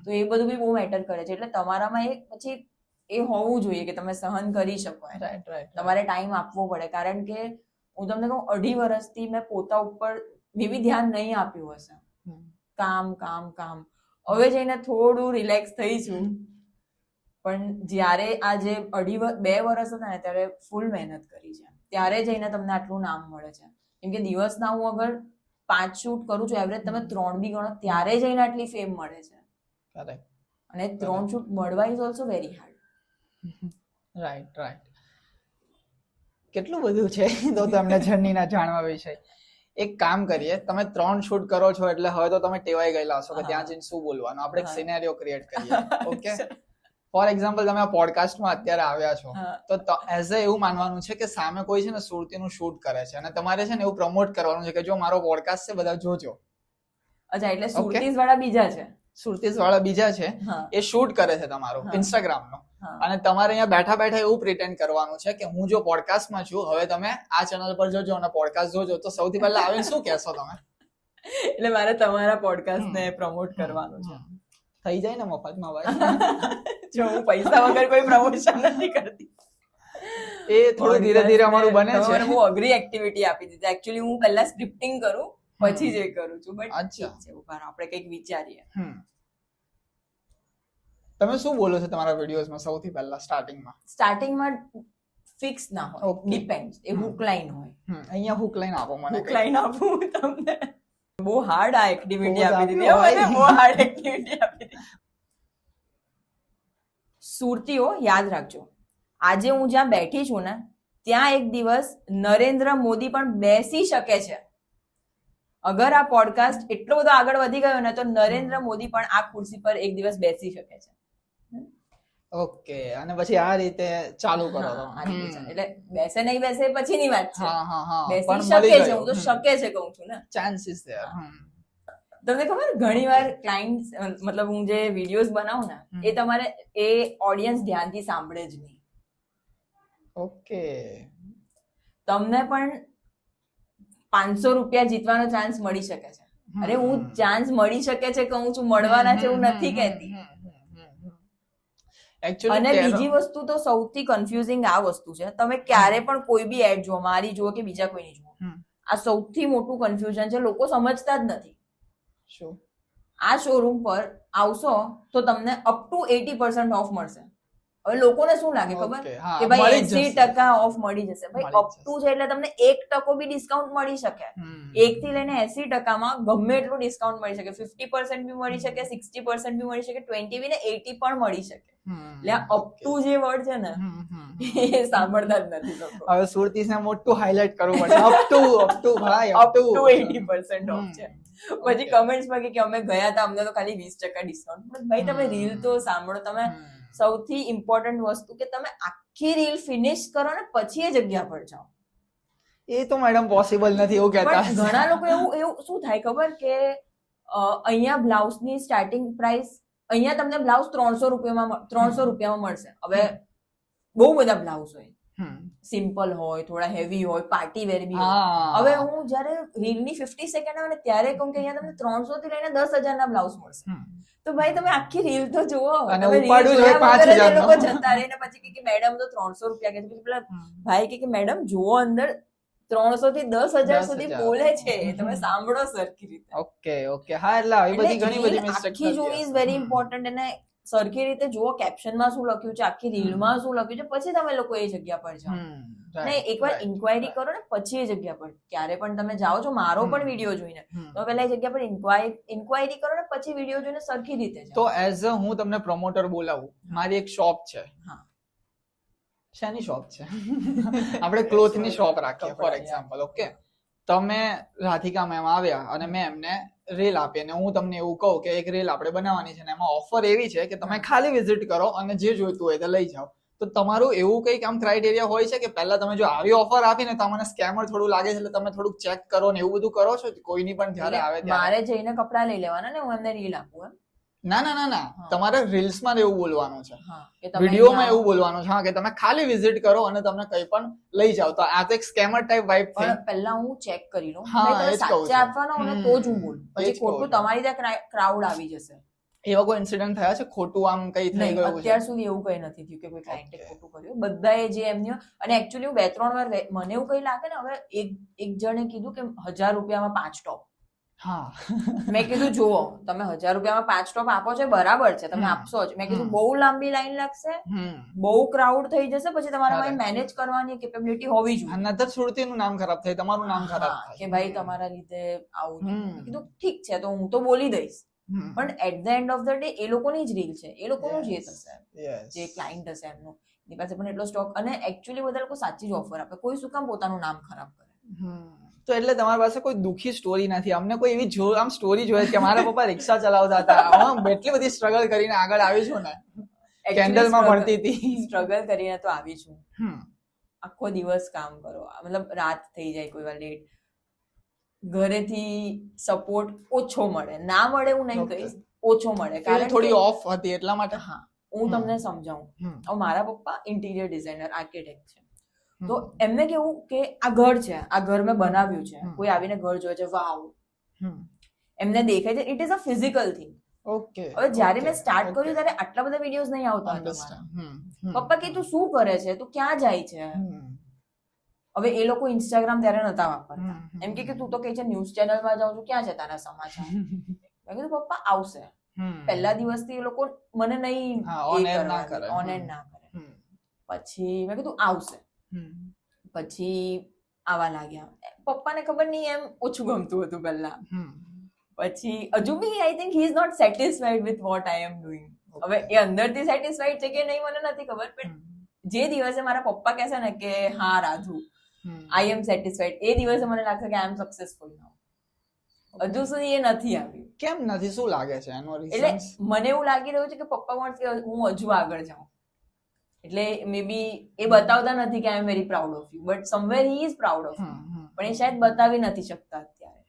તો એ બધું બી બહુ મેટર કરે છે. એટલે તમારામાં એક પછી એ હોવું જોઈએ કે તમે સહન કરી શકો, તમારે ટાઈમ આપવો પડે. કારણ કે હું તમને કહું 2.5 વર્ષથી મેં પોતા ઉપર મેબી ધ્યાન નહીં આપ્યું હશે, કામ કામ કામ. હવે જઈને થોડું રિલેક્સ થઈ છું, પણ જ્યારે આ જે 2 વર્ષ હતા ને ત્યારે ફૂલ મહેનત કરી છે, ત્યારે જઈને તમને આટલું નામ મળે છે. કેમ કે દિવસના હું અગર 5 શૂટ કરું છું એવરેજ, તમે 3 બી ગણો, ત્યારે જઈને આટલી ફેમ મળે છે. અને 3 શૂટ મળવા is also very hard. Right. કેટલું બધું છે તો તમને જર્નીના જાણવા વિશે. એક કામ કરીએ, તમે 3 શૂટ કરો છો એટલે હવે તો તમે ટેવાઈ ગયેલા હશો કે ત્યાં જઈને શું બોલવાનું. આપણે એક સિનેરિયો ક્રિએટ કરીએ. ઓકે, ફોર એક્ઝામ્પલ તમે આ પોડકાસ્ટમાં અત્યારે આવ્યા છો, તો એઝ એ એવું માનવાનું છે કે સામે કોઈ છે ને સુરતીનું શૂટ કરે છે અને તમારે છે ને એવું પ્રમોટ કરવાનું છે કે જો મારો પોડકાસ્ટ છે, બધા જોજો. અચ્છા, એટલે સુરતીઝ વાળા બીજા છે, સુરતીઝ વાળા બીજા છે, એ શૂટ કરે છે તમારું ઇન્સ્ટાગ્રામનો, અને તમારે અહીંયા બેઠા બેઠા એવું પ્રિટેન્ડ કરવાનું છે કે હું જો પોડકાસ્ટમાં છું, હવે તમે આ ચેનલ પર જોજો અને પોડકાસ્ટ જોજો. તો સૌથી પહેલા આવીને શું કહેશો તમે? એટલે મારે તમારા પોડકાસ્ટને પ્રમોટ કરવાનું છે. થઈ જાય ને મફતમાં ભાઈ. જો હું પૈસા વગર કોઈ પ્રમોશન નથી કરતી. એ થોડું ધીરે ધીરે અમારું બને છે. બહુ અઘરી એક્ટિવિટી આપી દીધી. એકચ્યુઅલી હું પહેલા સ્ક્રિપ્ટિંગ કરું પછી જે કરું છું, બટ ઠીક છે, ઉપર આપણે કંઈક વિચારીએ. તમે શું બોલો છો તમારા વિડીયોઝમાં સૌથી પહેલા સ્ટાર્ટિંગમાં ફિક્સ ના હોય, ડિપેન્ડ. એ હુક લાઈન હોય. અહીંયા હુક લાઈન આપો મને. હુક લાઈન આપું તમને. બહુ હાર્ડ આ એક્ટિવિટી આપી દીધી. બહુ હાર્ડ એક્ટિવિટી આપી દીધી. સુરતીઓ યાદ રાખજો, આજે હું જ્યાં બેઠી છું ને ત્યાં એક દિવસ નરેન્દ્ર મોદી પણ બેસી શકે છે. અગર આ પોડકાસ્ટ એટલો બધો આગળ વધી ગયો ને તો નરેન્દ્ર મોદી પણ આ ખુરશી પર એક દિવસ બેસી શકે છે. ઓકે, અને પછી આ રીતે ચાલુ કરો. એટલે બેસે નહીં બેસે પછીની વાત છે. બેસી પણ શકે છે, હું તો શકે છે કહું છું ને. Chances there. તમને ખબર ઘણી વાર ક્લાયન્ટ, મતલબ હું જે વિડીયોઝ બનાવું ને એ તમારે એ ઓડિયન્સ ધ્યાનથી સાંભળે જ નહીં. ઓકે, તમને પણ 500 રૂપિયા જીતવાનો ચાન્સ મળી શકે છે. અરે હું ચાન્સ મળી શકે છે કહું છું, મળવાના છે હું નથી કહેતી. અને બીજી વસ્તુ તો સૌથી કન્ફ્યુઝિંગ આ વસ્તુ છે, તમે ક્યારે પણ કોઈ બી એડ જુઓ, મારી જુઓ કે બીજા કોઈની જુઓ, આ સૌથી મોટું કન્ફ્યુઝન છે. લોકો સમજતા જ નથી. શું આ શોરૂમ પર આવશો તો તમને અપ ટુ 80% ઓફ મળશે. હવે લોકોને શું લાગે ખબર કે ભાઈ 80% ઓફ મળી જશે. ભાઈ અપ ટુ છે એટલે તમને 1% બી ડિસ્કાઉન્ટ મળી શકે. 1 થી લઈને 80%માં ગમે એટલું ડિસ્કાઉન્ટ મળી શકે. 50% બી મળી શકે, 60% બી મળી શકે, 20 બી ને 80 પણ મળી શકે. એટલે અપ ટુ જે વર્ડ છે ને એ સાંભળતા જ નથી લોકો. હવે સુરતીને મોટું હાઇલાઇટ કરવું પડે. અપ ટુ ભાઈ, અપ ટુ 80% ઓફ છે. પછી કમેન્ટ્સમાં કે અમે ગયા હતા, અમને તો ખાલી 20% ડિસ્કાઉન્ટ. ભાઈ તમે રીલ તો સાંભળો. તમે સૌથી ઇમ્પોર્ટન્ટ વસ્તુ કે તમે આખી રીલ ફિનિશ કરો ને પછી એ જગ્યા પર જાઓ. એ તો મેડમ પોસિબલ નથી એવું કહેતા પણ ઘણા લોકો એવું શું થાય ખબર કે અહીંયા બ્લાઉઝ ની સ્ટાર્ટિંગ પ્રાઇસ અહીંયા તમને બ્લાઉઝ 300 રૂપિયામાં મળશે. હવે બહુ બધા બ્લાઉઝ હોય, સિમ્પલ હોય, થોડા હેવી હોય, પાર્ટી વેર બી હોય. હવે હું જયારે રીલની 50 સેકન્ડ આવે ને ત્યારે કહું કે અહીંયા તમને 300 થી લઈને 10,000 ના બ્લાઉઝ મળશે. તો ભાઈ તમે આખી રીલ તો જુઓ, અને ઉપાડું જોઈએ 5,000 લોકો જતા રહીને પછી કે મેડમ તો 300 રૂપિયા કે પેલા ભાઈ કે મેડમ જુઓ અંદર 300 થી 10,000 સુધી બોલે છે, તમે સાંભળો સરખી રીતે. ઓકે હા, એટલે આવી બધી ઘણી બધી મિસ્ટેક આખી જોવી ઇઝ વેરી ઇમ્પોર્ટન્ટ. અને સરખી રીતે જુઓ કેપ્શનમાં શું લખ્યું છે, આખી રીલમાં શું લખ્યું છે, પછી તમે લોકો એ જગ્યા પર જાઓ. ને એકવાર ઇન્ક્વાયરી કરો ને પછી એ જગ્યા પર ક્યારે પણ તમે જાઓ છો, મારો પણ વિડીયો જોઈને તો પહેલા એ જગ્યા પર ઇન્ક્વાયરી કરો ને પછી વિડીયો જોઈને સરખી રીતે જાઓ. તો એઝ અ હું તમને પ્રમોટર બોલાવું, મારી એક શોપ છે. હા, શેની શોપ છે? આપણે ક્લોથ ની શોપ રાખીએ ફોર એક્ઝામ્પલ. ઓકે, તમે રાધિકા મેમ આવ્યા અને મેં એમને રીલ આપી અને હું તમને એવું કહું કે એક રીલ આપણે બનાવવાની છે ને એમાં ઓફર એવી છે કે તમે ખાલી વિઝિટ કરો અને જે જોઈતું હોય તે લઈ જાઓ. તો તમારું એવું કઈક આમ ક્રાઇટેરિયા હોય છે કે પહેલા તમે જો આવી ઓફર આપીને તમને સ્કેમર થોડું લાગે છે એટલે તમે થોડુંક ચેક કરો ને એવું બધું કરો છો કોઈની પણ જયારે આવે ત્યારે? મારે જઈને કપડા લઈ લેવાના ને હું એમને રીલ આપું. ના, તમારે રીલ્સ માં એવું બોલવાનું છે, વિડીયોમાં એવું બોલવાનું છે કે તમે ખાલી વિઝિટ કરો અને તમને કઈ પણ લઈ જાઓ. તો આ તો એક સ્કેમર ટાઈપ વાઇબ થઈ. પણ પહેલા હું ચેક કરી લઉં, તમે સાચે આપવાનો અને તો જ હું બોલું. પછી ખોટું તમારી ત્યાં ક્રાઉડ આવી જશે. એવા કોઈ ઇન્સિડન્ટ થયા છે ખોટું આમ કઈ થઈ ગયું? અત્યાર સુધી એવું કઈ નથી થયું કે કોઈ ક્લાયન્ટે ખોટું કર્યું. બધાએ જે એમની, અને એકચ્યુઅલી હું 2-3 વાર મને એવું કઈ લાગે ને, હવે એક જણે કીધું કે 1,000 રૂપિયામાં 5 ટોપ. હા, મેં કીધું જુઓ તમે 1,000 રૂપિયામાં 5 ટોપ આપો છો, બરાબર છે, તમે આપશો જ. મેં કીધું બહુ લાંબી લાઈન લાગશે, બહુ ક્રાઉડ થઈ જશે, પછી તમારા મેનેજ કરવાની કેપેબિલિટી હોવી જોઈએ. નતર સુરતીનું નામ ખરાબ થાય, તમારું નામ ખરાબ થાય કે ભાઈ તમારા લીધે આવું. મેં કીધું ઠીક છે, તો હું તો બોલી દઈશ, પણ at the end of the day એ લોકોની જ રીલ છે, એ લોકોનું જે થશે, જે ક્લાયન્ટ હશે એમનું, એની પાસે પણ એટલો સ્ટોક. અને એકચ્યુઅલી બધા લોકો સાચી જ ઓફર આપે, કોઈ શું કામ પોતાનું નામ ખરાબ કરે. તો એટલે તમારી પાસે કોઈ દુખી સ્ટોરી નથી? અમને કોઈ એવી આમ સ્ટોરી જોઈએ કે મારા પપ્પા રિક્ષા ચલાવતા હતા, હું એટલી બધી સ્ટ્રગલ કરીને આગળ આવી છું ને, કેન્ડલમાં ભણતી હતી. સ્ટ્રગલ કરીને તો આવી છું. આખો દિવસ કામ કરો, મતલબ રાત થઈ જાય, કોઈ વાર લેટ, ઘરેથી સપોર્ટ ઓછો મળે. ના મળે હું નહીં કહીશ, ઓછો મળે, કારણ થોડી ઓફ હતી એટલા માટે. હા, હું તમને સમજાવું. મારા પપ્પા ઇન્ટિરિયર ડિઝાઇનર, આર્કિટેક્ટ છે. તો એમને કેવું કે આ ઘર છે, આ ઘર મેં બનાવ્યું છે, કોઈ આવીને ઘર જોવે છે, વાવ, એમને દેખાય છે, it is a physical thing. Okay, હવે જ્યારે મેં સ્ટાર્ટ કર્યું ત્યારે આટલા બધા વિડીયોઝ નહીં આવતા હતા. પપ્પા કે તું શું કરે છે, તું ક્યાં જાય છે? હવે એ લોકો ઇન્સ્ટાગ્રામ ત્યારે નતા વાપરતા. એમ કે તું તો કે છે ન્યૂઝ ચેનલમાં જાઉં છું, ક્યાં છે તારા સમાચાર? મેં કીધું પપ્પા આવશે. પહેલા દિવસથી એ લોકો મને નહીં ઓન એર ના કરે. પછી મેં કીધું આવશે. પછી આવા લાગ્યા. પપ્પાને ખબર નહીં, એમ ઓછું ગમતું હતું પહેલા. પછી હજુ બી I think he is not satisfied with what I am doing. હવે એ અંદરથી સેટિસ્ફાઈડ છે કે નહીં મને નથી ખબર, પણ જે દિવસે મારા પપ્પા કહેશે ને કે હા રાધુ આઈ એમ સેટિસ્ફાઈડ, એ દિવસે મને લાગશે કે આઈ એમ સક્સેસફુલ નાઉ. હજુ સુધી એ નથી આવ્યું. કેમ નથી? શું લાગે છે એનો રીઝન? એટલે મને એવું લાગી રહ્યું છે કે પપ્પા વોન્ટ કે હું હજુ આગળ જાઉં. એટલે મે બી એ બતાવતા નથી કે I am very proud of you, but somewhere he is proud of you, પણ એ શાયદ બતાવી નથી શકતા અત્યારે.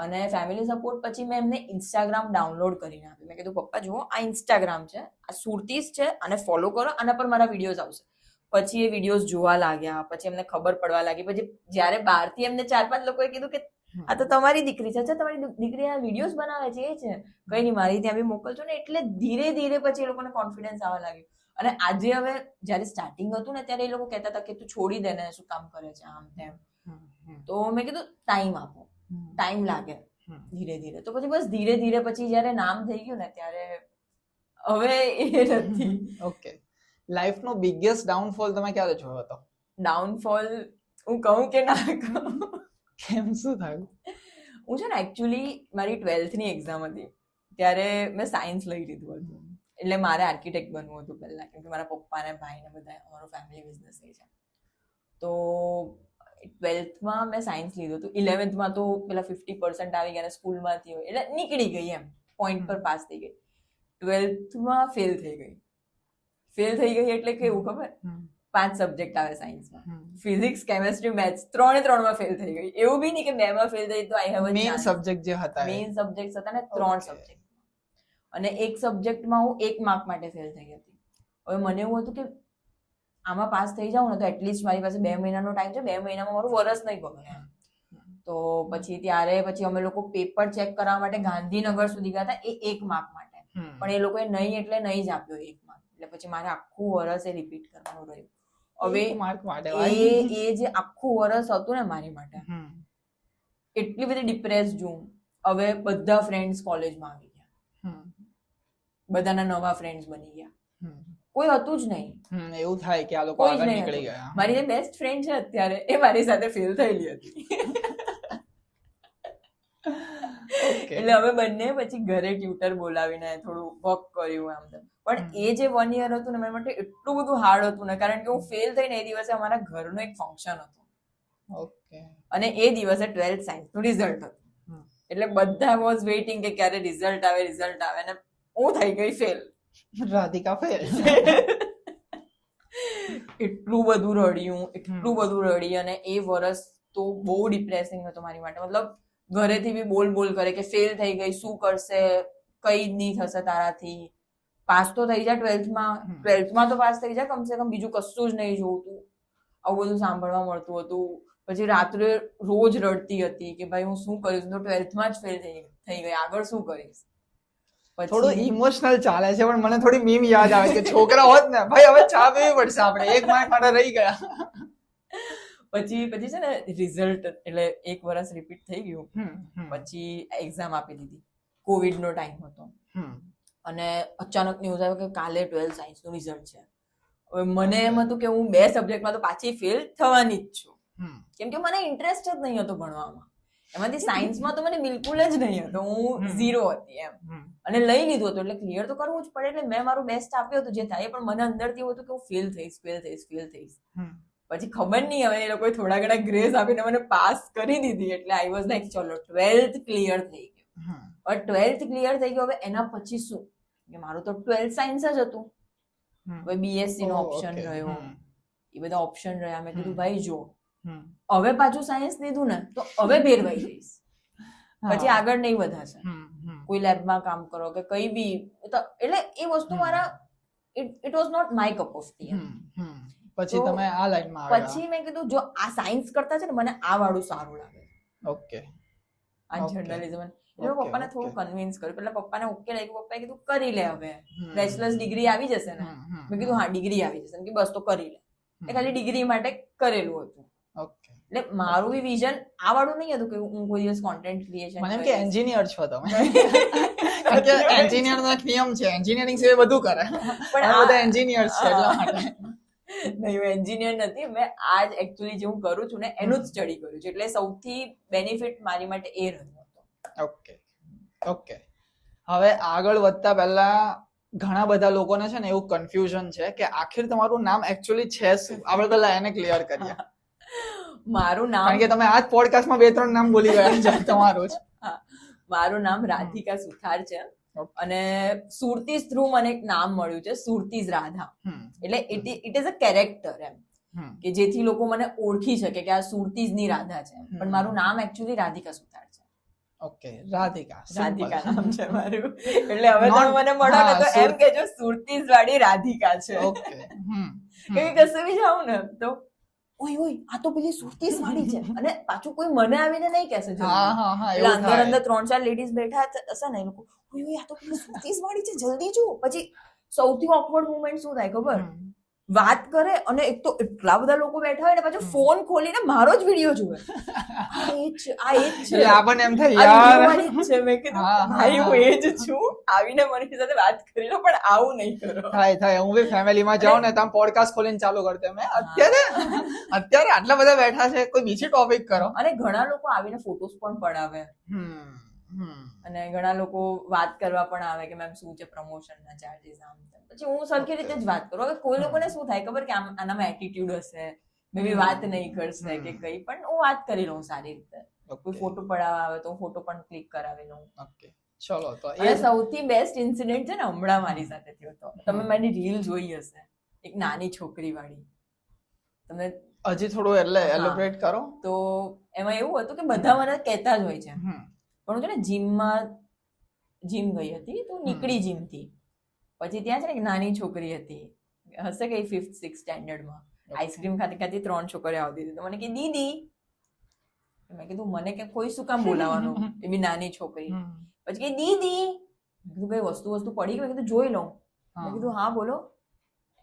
અને ફેમિલી સપોર્ટ પછી મેં એમને ઇન્સ્ટાગ્રામ ડાઉનલોડ કરીને આપ્યું. મેં કીધું પપ્પા જુઓ આ ઇન્સ્ટાગ્રામ છે, આ સુરતીસ છે, આને ફોલો કરો, આના પર મારા વિડીયોઝ આવશે. પછી એ વિડીયોઝ જોવા લાગ્યા, પછી એમને ખબર પડવા લાગી. પછી જયારે બહારથી એમને 4-5 લોકોએ કીધું કે આ તો તમારી દીકરી છે, તમારી દીકરી આ વિડીયોઝ બનાવે છે, એ છે, કઈ નહીં મારી ત્યાં બી મોકલજો ને. એટલે ધીરે ધીરે પછી એ લોકોને કોન્ફિડન્સ આવવા લાગ્યો. અને આજે હવે જયારે સ્ટાર્ટિંગ હતું ને ત્યારે એ લોકો કહેતા હતા કે તું છોડી દે ને, શું કામ કરે છે આમ તેમ. તો મેં કીધું ટાઈમ આપો, ટાઈમ લાગે ધીરે ધીરે. તો પછી બસ ધીરે ધીરે પછી જયારે નામ થઈ ગયું ને ત્યારે હવે એ નથી. ઓકે, લાઈફનો બિગેસ્ટ ડાઉનફોલ તમે ક્યારે જોયો હતો? ડાઉનફોલ હું કહું કે ના કહું? કેમ, શું થયું? હું છે ને એકચ્યુઅલી મારી 12th ની એક્ઝામ હતી ત્યારે મેં સાયન્સ લઈ લીધું હતું. એટલે મારે આર્કિટેક્ટ બનવું હતું પહેલા, કેમ કે મારા પપ્પા ને ભાઈ ને બધા અમારો ફેમિલી બિઝનેસ છે. તો 12thમાં મેં સાયન્સ લીધું હતું. 11thમાં તો પેલા 50% આવી ગયા, સ્કૂલમાંથી હોય એટલે નીકળી ગઈ, એમ પોઈન્ટ પર પાસ થઈ ગઈ. 12thમાં ફેલ થઈ ગઈ. ફેલ થઈ ગઈ એટલે કેવું ખબર, 5 સબ્જેક્ટ આવે સાયન્સમાં, ફિઝિક્સ, કેમેસ્ટ્રી, મેથ્સ, 3 ફેલ થઈ ગઈ. એવું બી નહીં કે 2 માં ફેલ થઈ તો આઈ હેવ મેઇન સબ્જેક્ટ જે હતા મેઇન સબ્જેક્ટ હતા ને 3 સબ્જેક્ટ, અને એક સબ્જેક્ટમાં હું 1 માર્ક માટે ફેલ થઈ હતી. હવે મને એવું હતું કે આમાં પાસ થઈ જાઉં ને તો એટલીસ્ટ મારી પાસે 2 મહિનાનો ટાઈમ છે, 2 મહિનામાં મારું વરસ નહીં બગડે. તો પછી અમે લોકો પેપર ચેક કરવા માટે ગાંધીનગર સુધી ગયા હતા, એ 1 માર્ક માટે. પણ એ લોકોએ નહીં એટલે નહીં જ આપ્યો 1 માર્ક, એટલે પછી મારે આખું વરસ એ રિપીટ કરવાનું રહ્યું. હવે એ જે આખું વરસ હતું ને મારી માટે, એટલી બધી ડિપ્રેસ છું. હવે બધા ફ્રેન્ડ્સ કોલેજમાં આવી ગયા, બધાના નવા ફ્રેન્ડ્સ બની ગયા, કોઈ હતું જ નહીં. એવું થાય કે આ લોકો આગળ નીકળી ગયા. મારી જે બેસ્ટ ફ્રેન્ડ છે અત્યારે, એ મારી સાથે ફેલ થયેલી હતી. એટલે હવે બંને પછી ઘરે ટ્યુટર બોલાવીને થોડું વર્ક કર્યું આમ તેમ. પણ એ જે 1 યર હતું ને મારા માટે એટલું બધું હાર્ડ હતું ને, કારણ કે હું ફેલ થઈને એ દિવસે અમારા ઘરનું એક ફંક્શન હતું, અને એ દિવસે 12th સાયન્સ નું રિઝલ્ટ હતું. એટલે બધા વોઝ વેઇટિંગ કે ક્યારે રિઝલ્ટ આવે, અને હું થઈ ગઈ ફેલ. રાધિકા ફેલ. એટલું બધું રડી, અને એ વર્ષ તો બહુ ડિપ્રેસિંગ હતો મારી માટે. મતલબ ઘરેથી બી બોલ કરે કે ફેલ થઈ ગઈ, શું કરશે, કઈ નહીં થશે તારાથી, પાસ તો થઈ જા 12th તો પાસ થઈ જા કમસે કમ, બીજું કશું જ નહીં જોવું. આવું બધું સાંભળવા મળતું હતું. પછી રાત્રે રોજ રડતી હતી કે ભાઈ હું શું કરીશ, તો 12th જ ફેલ થઈ ગઈ, આગળ શું કરીશ. થોડું ઇમોશનલ ચાલે છે, પણ મને થોડી મીમ યાદ આવે કે છોકરા હોત ને ભાઈ હવે ચા પીવી પડશે આપણે, 1 માર્ક માટે રહી ગયા. પછી છે ને રિઝલ્ટ, એટલે 1 વર્ષ રિપીટ થઈ ગયું. પછી એક્ઝામ આપી દીધી, કોવિડ નો ટાઈમ હતો, અને અચાનક ન્યૂઝ આવ્યો કે કાલે 12th સાયન્સ નું રિઝલ્ટ છે. હવે મને એમ હતું કે હું 2 સબ્જેક્ટમાં તો પાછી ફેલ થવાની જ છું, કેમ કે મને ઇન્ટરેસ્ટ જ નહીં હતો ભણવામાં. એમાંથી સાયન્સમાં તો મને બિલકુલ જ નહીં હતો, હું 0 હતી એમ. અને લઈ લીધું હતું એટલે ક્લિયર તો કરવું જ પડે, એટલે મેં મારું બેસ્ટ આપ્યું હતું જે થાય, પણ મને અંદરથી એવું હતું કે હું ફેલ થઈશ. પછી ખબર નહીં, હવે એ લોકોએ થોડા ઘણા ગ્રેસ આપીને મને પાસ કરી દીધી. એટલે આઈ વોઝ લાઈક ચલો 12th ક્લિયર થઈ ગયું. હવે 12th ક્લિયર થઈ ગયું, હવે એના પછી શું, કે મારું તો 12th સાયન્સ જ હતું. હવે બીએસસી નો ઓપ્શન રહ્યો, એ બધા ઓપ્શન રહ્યા. મેં કીધું ભાઈ જો હવે પાછું સાયન્સ લીધું ને તો હવે ભેરવાઈ જઈશ, પછી આગળ નહીં વધાશે. કોઈ લેબમાં કામ કરો કે કઈ બી, એટલે એ વસ્તુ મારા it was not my cup of tea. પછી તમે આ લાઈનમાં આવ્યા. પછી મેં કીધું જો આ સાયન્સ કરતા છે ને મને આ વાળું સારું લાગે, આ જર્નલિઝમ. એટલે પપ્પાને થોડું કન્વિન્સ કર્યું. પેલા પપ્પાને ઓકે લાગ્યું, પપ્પાએ કીધું કરી લે, હવે બેચલર્સ ડિગ્રી આવી જશે ને. મેં કીધું હા ડિગ્રી આવી જશે, કે બસ તો કરી લે. એ ખાલી ડિગ્રી માટે કરેલું હતું. એટલે મારું બી વિઝન આ વાળું નહીં હતું કે હું કોઈ દિવસ કોન્ટેન્ટ ક્રિએશન. મને એમ કે એન્જિનિયર છો તમે, કારણ કે એન્જિનિયર નો એક નિયમ છે, એન્જિનિયરિંગ સિવાય બધું કરે, પણ આ બધા એન્જિનિયર્સ છે એટલા માટે. નહીં, હું એન્જિનિયર નથી. મેં આજ એકચ્યુઅલી જે હું કરું છું ને એનું જ સ્ટડી કર્યું છે, એટલે સૌથી બેનિફિટ મારી માટે એ રહ્યો હતો. ઓકે. હવે આગળ વધતા પહેલા ઘણા બધા લોકોને છે ને એવું કન્ફ્યુઝન છે કે આખિર તમારું નામ એકચ્યુઅલી છે શું. આપણે પહેલા એને ક્લિયર કરીએ. મારું નામ, કારણ કે તમે આજ પોડકાસ્ટમાં 2-3 નામ બોલી ગયા છે તમારું જ. મારું નામ રાધિકા સુથાર છે, અને સુરતીઝ થ્રુ મને એક નામ મળ્યું છે, સુરતીઝ રાધા. એટલે ઇટ ઇઝ અ કેરેક્ટર એમ, કે જેથી લોકો મને ઓળખી શકે કે આ સુરતીઝ ની રાધા છે. પણ મારું નામ એકચ્યુઅલી રાધિકા સુથાર છે. ઓકે, રાધિકા નામ છે મારું. એટલે હવે તમે મને મળો ને તો એમ કેજો સુરતીઝ વાળી રાધિકા છે. ઓકે. કે કશે બી જાઉં ને તો ઓય આ તો પેલી સુરતીઝ વાળી છે, અને પાછું કોઈ મને આવીને નહીં કહેશે. એટલે અંદર 3-4 લેડીઝ બેઠા હશે ને, એ લોકો ઓય આ તો પેલી સુરતીઝ વાળી છે, જલ્દી જો. પછી સૌથી ઓકવર્ડ મોમેન્ટ શું થાય ખબર, વાત કરે અને એક તો એટલા બધા લોકો બેઠા હોય ને પાછું ફોન ખોલીને મારો જ વિડીયો જોવે. આ એ જ છે, આપણને એમ થાય યાર મેં કીધું ભાઈ હું એ જ છું, આવીને મારી સાથે વાત કરી લો, પણ આવું નહીં કરો. થાય હું બી ફેમિલીમાં જાઉં ને તમે પોડકાસ્ટ ખોલીને ચાલુ કરતે, મેં અત્યારે આટલા બધા બેઠા છે, કોઈ બીજી ટોપિક કરો. અને ઘણા લોકો આવીને ફોટોસ પણ પડાવે, અને ઘણા લોકો વાત કરવા પણ આવે કે મેમ શું છે પ્રમોશનના ચાર્જીસ, આમ તેમ. પછી હું સરખી રીતે જ વાત કરું. હવે કોઈ લોકોને શું થાય ખબર કે આનામાં એટીટ્યુડ હશે, મે બી વાત નહીં કરશે કે કઈ, પણ હું વાત કરી લઉં સારી રીતે. કોઈ ફોટો પડાવવા આવે તો ફોટો પણ ક્લિક કરાવી લઉં. ઓકે, ચલો. તો એ સૌથી બેસ્ટ ઇન્સિડન્ટ છે ને હમણાં મારી સાથે થયો હતો. તમે મારી રીલ જોઈ હશે, એક નાની છોકરી વાળી. તમને હજી થોડું એટલે એલોબરેટ કરો. તો એમાં એવું હતું કે બધા મને કહેતા જ હોય છે, પણ હું છે ને જીમ ગઈ હતી તો નીકળી જીમથી, પછી ત્યાં છે ને એક નાની છોકરી હતી, હશે કઈ 5th 6th સ્ટેન્ડર્ડમાં, આઈસ્ક્રીમ ખાતી ખાતી 3 છોકરીઓ આવતી હતી, તો મને કે દીદી, મેં કીધું મને કે કોઈ શું કામ બોલાવાનું, એ બી નાની છોકરી, પછી કે દીદી, મેં કીધું કઈ વસ્તુ પડી ગઈ, મેં કીધું જોઈ લઉં, મેં કીધું હા બોલો,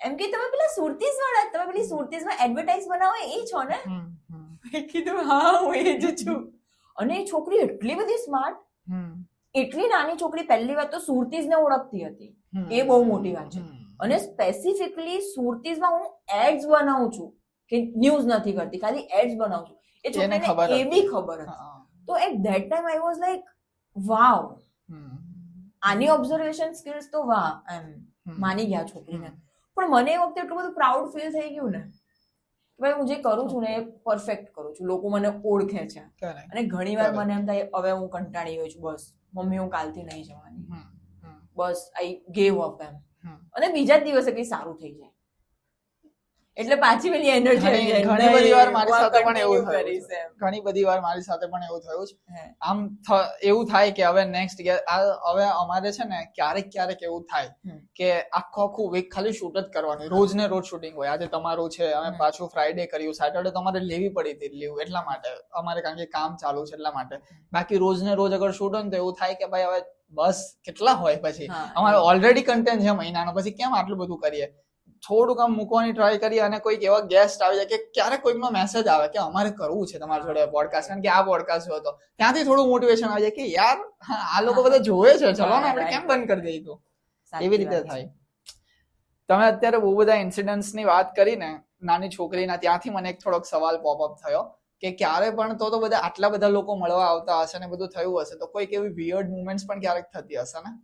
એમ કે તમે પેલા સુરતીસ વાળા, તમે પેલી સુરતીસમાં એડવર્ટાઇઝ બનાવો એ છો ને? મેં કીધું હા હું એ જ છું. અને એ છોકરી એટલી બધી સ્માર્ટ, એટલી નાની છોકરી પહેલી વાત તો સુરતીસને ઓળખતી હતી, એ બહુ મોટી વાત છે, અને સ્પેસિફિકલી સુરતીસમાં હું એડ્સ બનાવું છું, કે ન્યૂઝ નથી કરતી, ખાલી એડ્સ બનાવું છું, એ છોકરીને એ બી ખબર હતી. તો at that time I was like wow, આની ઓબ્ઝર્વેશન સ્કિલ્સ તો વાહ, એમ માની ગયા છોકરીને. પણ મને એ વખતે એટલું બધું પ્રાઉડ ફીલ થઈ ગયું ને કે ભાઈ હું જે કરું છું ને એ પરફેક્ટ કરું છું, લોકો મને ઓળખે છે. અને ઘણી વાર મને એમ થાય હવે હું કંટાળી ગઈ છું, બસ મમ્મી હું કાલથી નહીં જવાની, બસ આઈ ગેવ અપ એમ, અને બીજા જ દિવસે કઈ સારું થઈ જાય એટલે પાછી પેલી એનર્જી. ઘણી બધી વાર મારી સાથે પણ એવું થયું છે, ઘણી બધી વાર મારી સાથે પણ એવું થયું છે. આમ એવું થાય કે હવે નેક્સ્ટ હવે અમારે છે ને ક્યારેક એવું થાય કે આખું વીક ખાલી શૂટ જ કરવાનું, રોજ ને રોજ શૂટિંગ હોય. આજે તમારું છે, અમે પાછું ફ્રાઈડે કર્યું, સેટરડે તમારે લેવી પડી હતી લીવ એટલા માટે, અમારે કારણ કે કામ ચાલુ છે એટલા માટે. બાકી રોજ ને રોજ અગર શૂટ હોય ને તો એવું થાય કે ભાઈ હવે બસ કેટલા હોય, પછી અમારે ઓલરેડી કન્ટેન્ટ છે મહિનાનો, પછી કેમ આટલું બધું કરીએ. થોડુંક આમ મૂકવાની ટ્રાય કરીએ, અને કોઈક એવા ગેસ્ટ આવી જાય કે ક્યારેક કોઈકનો મેસેજ આવે કે અમારે કરવું છે તમારી જોડે પોડકાસ્ટ, કારણ કે આ પોડકાસ્ટ હતો, ત્યાંથી થોડું મોટિવેશન આવી જાય કે યાર આ લોકો બધા જોવે છે, ચલો ને આપણે કેમ બંધ કરી દઈએ. તો એવી રીતે થાય. તમે અત્યારે બહુ બધા ઇન્સિડન્ટ્સ ની વાત કરીને નાની છોકરીના, ત્યાંથી મને એક થોડોક સવાલ પોપઅપ થયો કે ક્યારે પણ તો બધા આટલા બધા લોકો મળવા આવતા હશે ને બધું થયું હશે, તો કોઈક એવી વિયર્ડ મુવમેન્ટ્સ પણ ક્યારેક થતી હશે ને?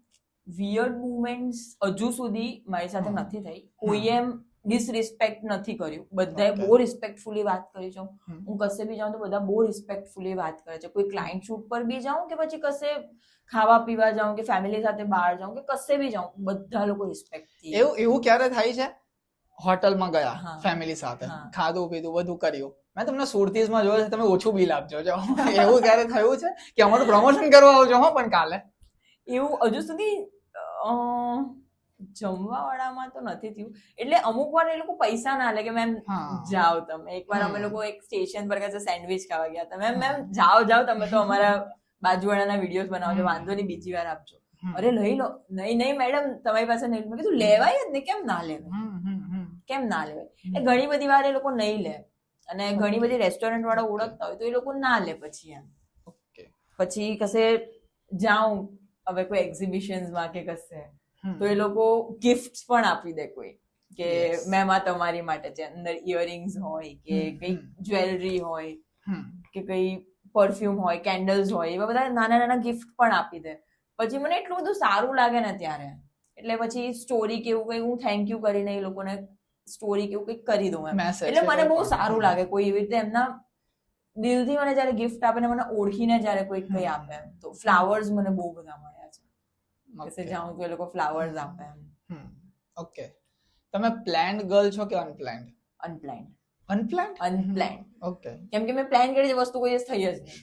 વિયર્ડ મુવમેન્ટ્સ હજુ સુધી મારી સાથે નથી થઈ. કોઈ એમ ડિસરિસ્પેક્ટ નથી કર્યું, બધાએ બહુ રિસ્પેક્ટફુલી વાત કરી છે. હું કશે બી જાઉં તો બધા બહુ રિસ્પેક્ટફુલી વાત કરે છે. કોઈ ક્લાયન્ટ શૂટ પર બી જાઉં કે પછી કશે ખાવા પીવા જાઉં કે ફેમિલી સાથે બહાર જાઉં કે કશે બી જાઉં, બધા લોકો રિસ્પેક્ટથી. એવું ક્યારે થાય છે? હોટલમાં ગયા ફેમિલી સાથે, ખાધું પીધું બધું કર્યું, મેં તમને સુરતીસમાં જોયો છે, તમે ઓછું બિલ આપજો. એવું ક્યારે થયું છે કે અમારું પ્રમોશન કરવા આવજો હો પણ કાલે? એવું હજુ સુધી જમવા વાળામાં તો નથી થયું. એટલે અમુક વાર એ લોકો પૈસા ના લે કે મેમ જાઓ તમે. એકવાર અમે લોકો એક સ્ટેશન પર કશે સેન્ડવિચ ખાવા ગયા હતા, મેમ જાઓ તમે તો અમારા બાજુવાળાના વિડીયોઝ બનાવજો, વાંધો નહીં બીજી વાર આપજો. અરે લઈ લો. નહીં મેડમ તમારી પાસે નહીં. મેં કીધું લેવાય જ ને, કેમ ના લેવાય, કેમ ના લેવાય. એ ઘણી બધી વાર એ લોકો નહીં લે, અને ઘણી બધી રેસ્ટોરન્ટ વાળા ઓળખતા હોય તો એ લોકો ના લે. પછી એમ પછી કશે જાઉં હવે કોઈ એક્ઝિબિશન્સમાં કે કશે, તો એ લોકો ગિફ્ટ પણ આપી દે કોઈ, કે મેમ આ તમારી માટે છે, અંદર ઇયરિંગ્સ હોય કે કઈ જ્વેલરી હોય કે કઈ પરફ્યુમ હોય, કેન્ડલ્સ હોય, એવા બધા નાના નાના ગિફ્ટ પણ આપી દે. પછી મને એટલું બધું સારું લાગે ને ત્યારે, એટલે પછી સ્ટોરી કેવું કઈ હું થેન્ક યુ કરીને એ લોકોને સ્ટોરી કેવું કંઈક કરી દઉં એમ. એટલે મને બહુ સારું લાગે કોઈ એવી રીતે એમના દિલથી મને જયારે ગિફ્ટ આપે ને મને ઓળખીને જયારે કોઈ કઈ આપે. તો ફ્લાવર્સ મને બહુ બધા મળ્યા છે, કશે જાઉં તો એ લોકો ફ્લાવર્સ આપે એમ. ઓકે. તમે પ્લાન્ડ ગર્લ છો કે અનપ્લાન્ડ? અનપ્લાન્ડ. ઓકે. કેમ કે મેં પ્લાન કરી જે વસ્તુ કોઈ દિવસ થઈ જ નહીં.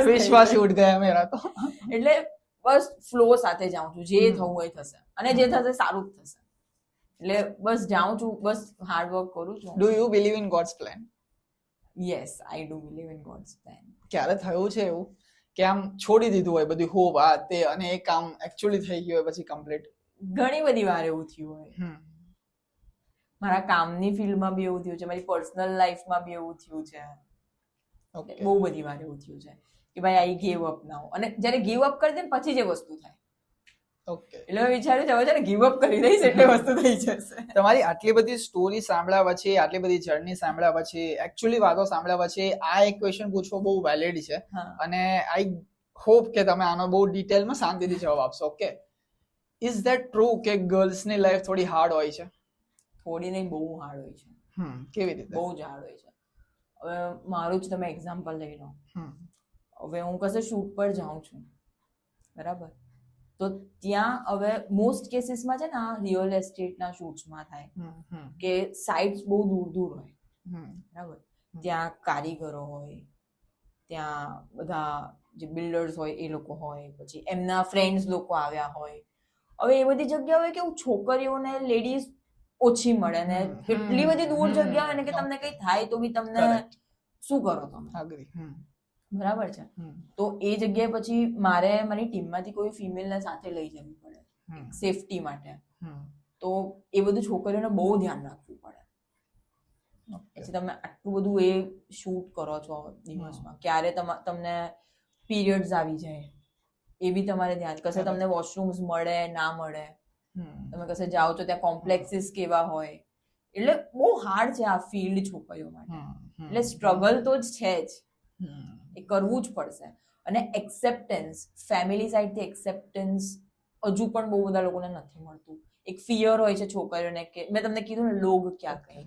વિશ્વાસ ઉઠ ગયા મેરા તો. એટલે બસ ફ્લો સાથે જાઉં છું, જે થવું એ થશે, અને જે થશે સારું જ થશે. એટલે બસ જાઉં છું, બસ હાર્ડ વર્ક કરું છું. Do you believe in gods plan? Yes, I do believe in gods plan. ક્યારે થયું છે એવું કે આમ છોડી દીધું હોય બધું હોપ આ તે, અને એ કામ એકચ્યુઅલી થઈ ગયું હોય પછી કમ્પ્લીટ? ઘણી બધી વાર એવું થયું હોય. મારા કામની ફિલ્ડમાં બી એવું થયું છે, મારી પર્સનલ લાઈફમાં બી એવું થયું છે. બહુ બધી વાર એવું થયું છે કે ભાઈ આઈ ગીવ અપ નાઉ, અને જયારે ગીવ અપ કરી દે ને પછી જે વસ્તુ થાય. ઓકે. એટલે મેં વિચાર્યું છે હવે જયારે ગીવ અપ કરી દઈશ એટલે વસ્તુ થઈ જશે. તમારી આટલી બધી સ્ટોરી સાંભળ્યા પછી, આટલી બધી જર્ની સાંભળ્યા પછી, એકચ્યુઅલી વાતો સાંભળ્યા પછી આ એક ક્વેશ્ચન પૂછવો બહુ વેલિડ છે, અને આઈ હોપ કે તમે આનો બહુ ડિટેલમાં શાંતિથી જવાબ આપશો. ઓકે. ઇઝ ધેટ ટ્રુ કે ગર્લ્સની લાઈફ થોડી હાર્ડ હોય છે? થોડી નહીં, બહુ હાર્ડ હોય છે. કેવી રીતે? બહુ જ હાર્ડ હોય છે. હવે મારું જ તમે એક્ઝામ્પલ લઈ લો. હવે હું કશે શૂટ પર જાઉં છું, બરાબર, તો ત્યાં હવે મોસ્ટ કેસીસમાં છે ને આ રિયલ એસ્ટેટના શૂટ્સમાં થાય કે સાઇટ્સ બહુ દૂર હોય, બરાબર, ત્યાં કારીગરો હોય, ત્યાં બધા જે બિલ્ડર્સ હોય એ લોકો હોય, પછી એમના ફ્રેન્ડ્સ લોકો આવ્યા હોય. હવે એ બધી જગ્યા હોય કે છોકરીઓને લેડીઝ ઓછી મળે ને એટલી બધી દૂર જગ્યા હોય ને કે તમને કઈ થાય તો બી તમને શું કરો તમે, બરાબર છે. તો એ જગ્યાએ પછી મારે મારી ટીમમાંથી કોઈ ફિમેલને સાથે લઈ જવી પડે સેફટી માટે. તો એ બધું છોકરીઓને બહુ ધ્યાન રાખવું પડે. પછી તમે આટલું બધું એ શૂટ કરો છો દિવસમાં, ક્યારે તમને પીરિયડ્સ આવી જાય એ બી તમારે ધ્યાન, કશે તમને વોશરૂમ્સ મળે ના મળે, તમે કશે જાઓ છો ત્યાં કોમ્પ્લેક્સીસ કેવા હોય, એટલે બહુ હાર્ડ છે આ ફિલ્ડ છોકરીઓ માટે. એટલે સ્ટ્રગલ તો જ છે જ, એ કરવું જ પડશે. અને એક્સેપ્ટન્સ, ફેમિલી સાઈડથી એક્સેપ્ટન્સ હજુ પણ બહુ બધા લોકોને નથી મળતું. એક ફિયર હોય છે છોકરીઓને કે મેં તમને કીધું ને લોગ ક્યાં કહે.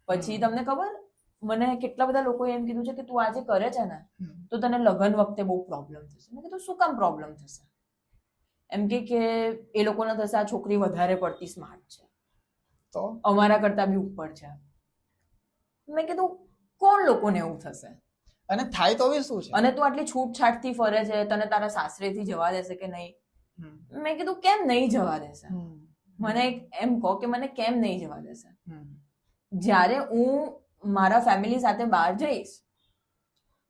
પછી તમને ખબર, મને કેટલા બધા લોકોએ એમ કીધું છે કે તું આજે કરે છે ને તો તને લગ્ન વખતે બહુ પ્રોબ્લેમ થશે. મેં કીધું શું કામ પ્રોબ્લેમ થશે? એમ કે એ લોકોને થશે આ છોકરી વધારે પડતી સ્માર્ટ છે, તો અમારા કરતા બી ઉપર છે. મેં કીધું કોણ લોકોને એવું થશે? અને થાય તો બી શું છે? અને તું આટલી છૂટછાટ થી ફરે છે, તને તારા સાસરેથી જવા દેશે કે નહીં? મેં કીધું કેમ નહીં જવા દેશે? મને એમ કહો કે મને કેમ નહીં જવા દેશે? જ્યારે હું મારા ફેમિલી સાથે બહાર જઈશ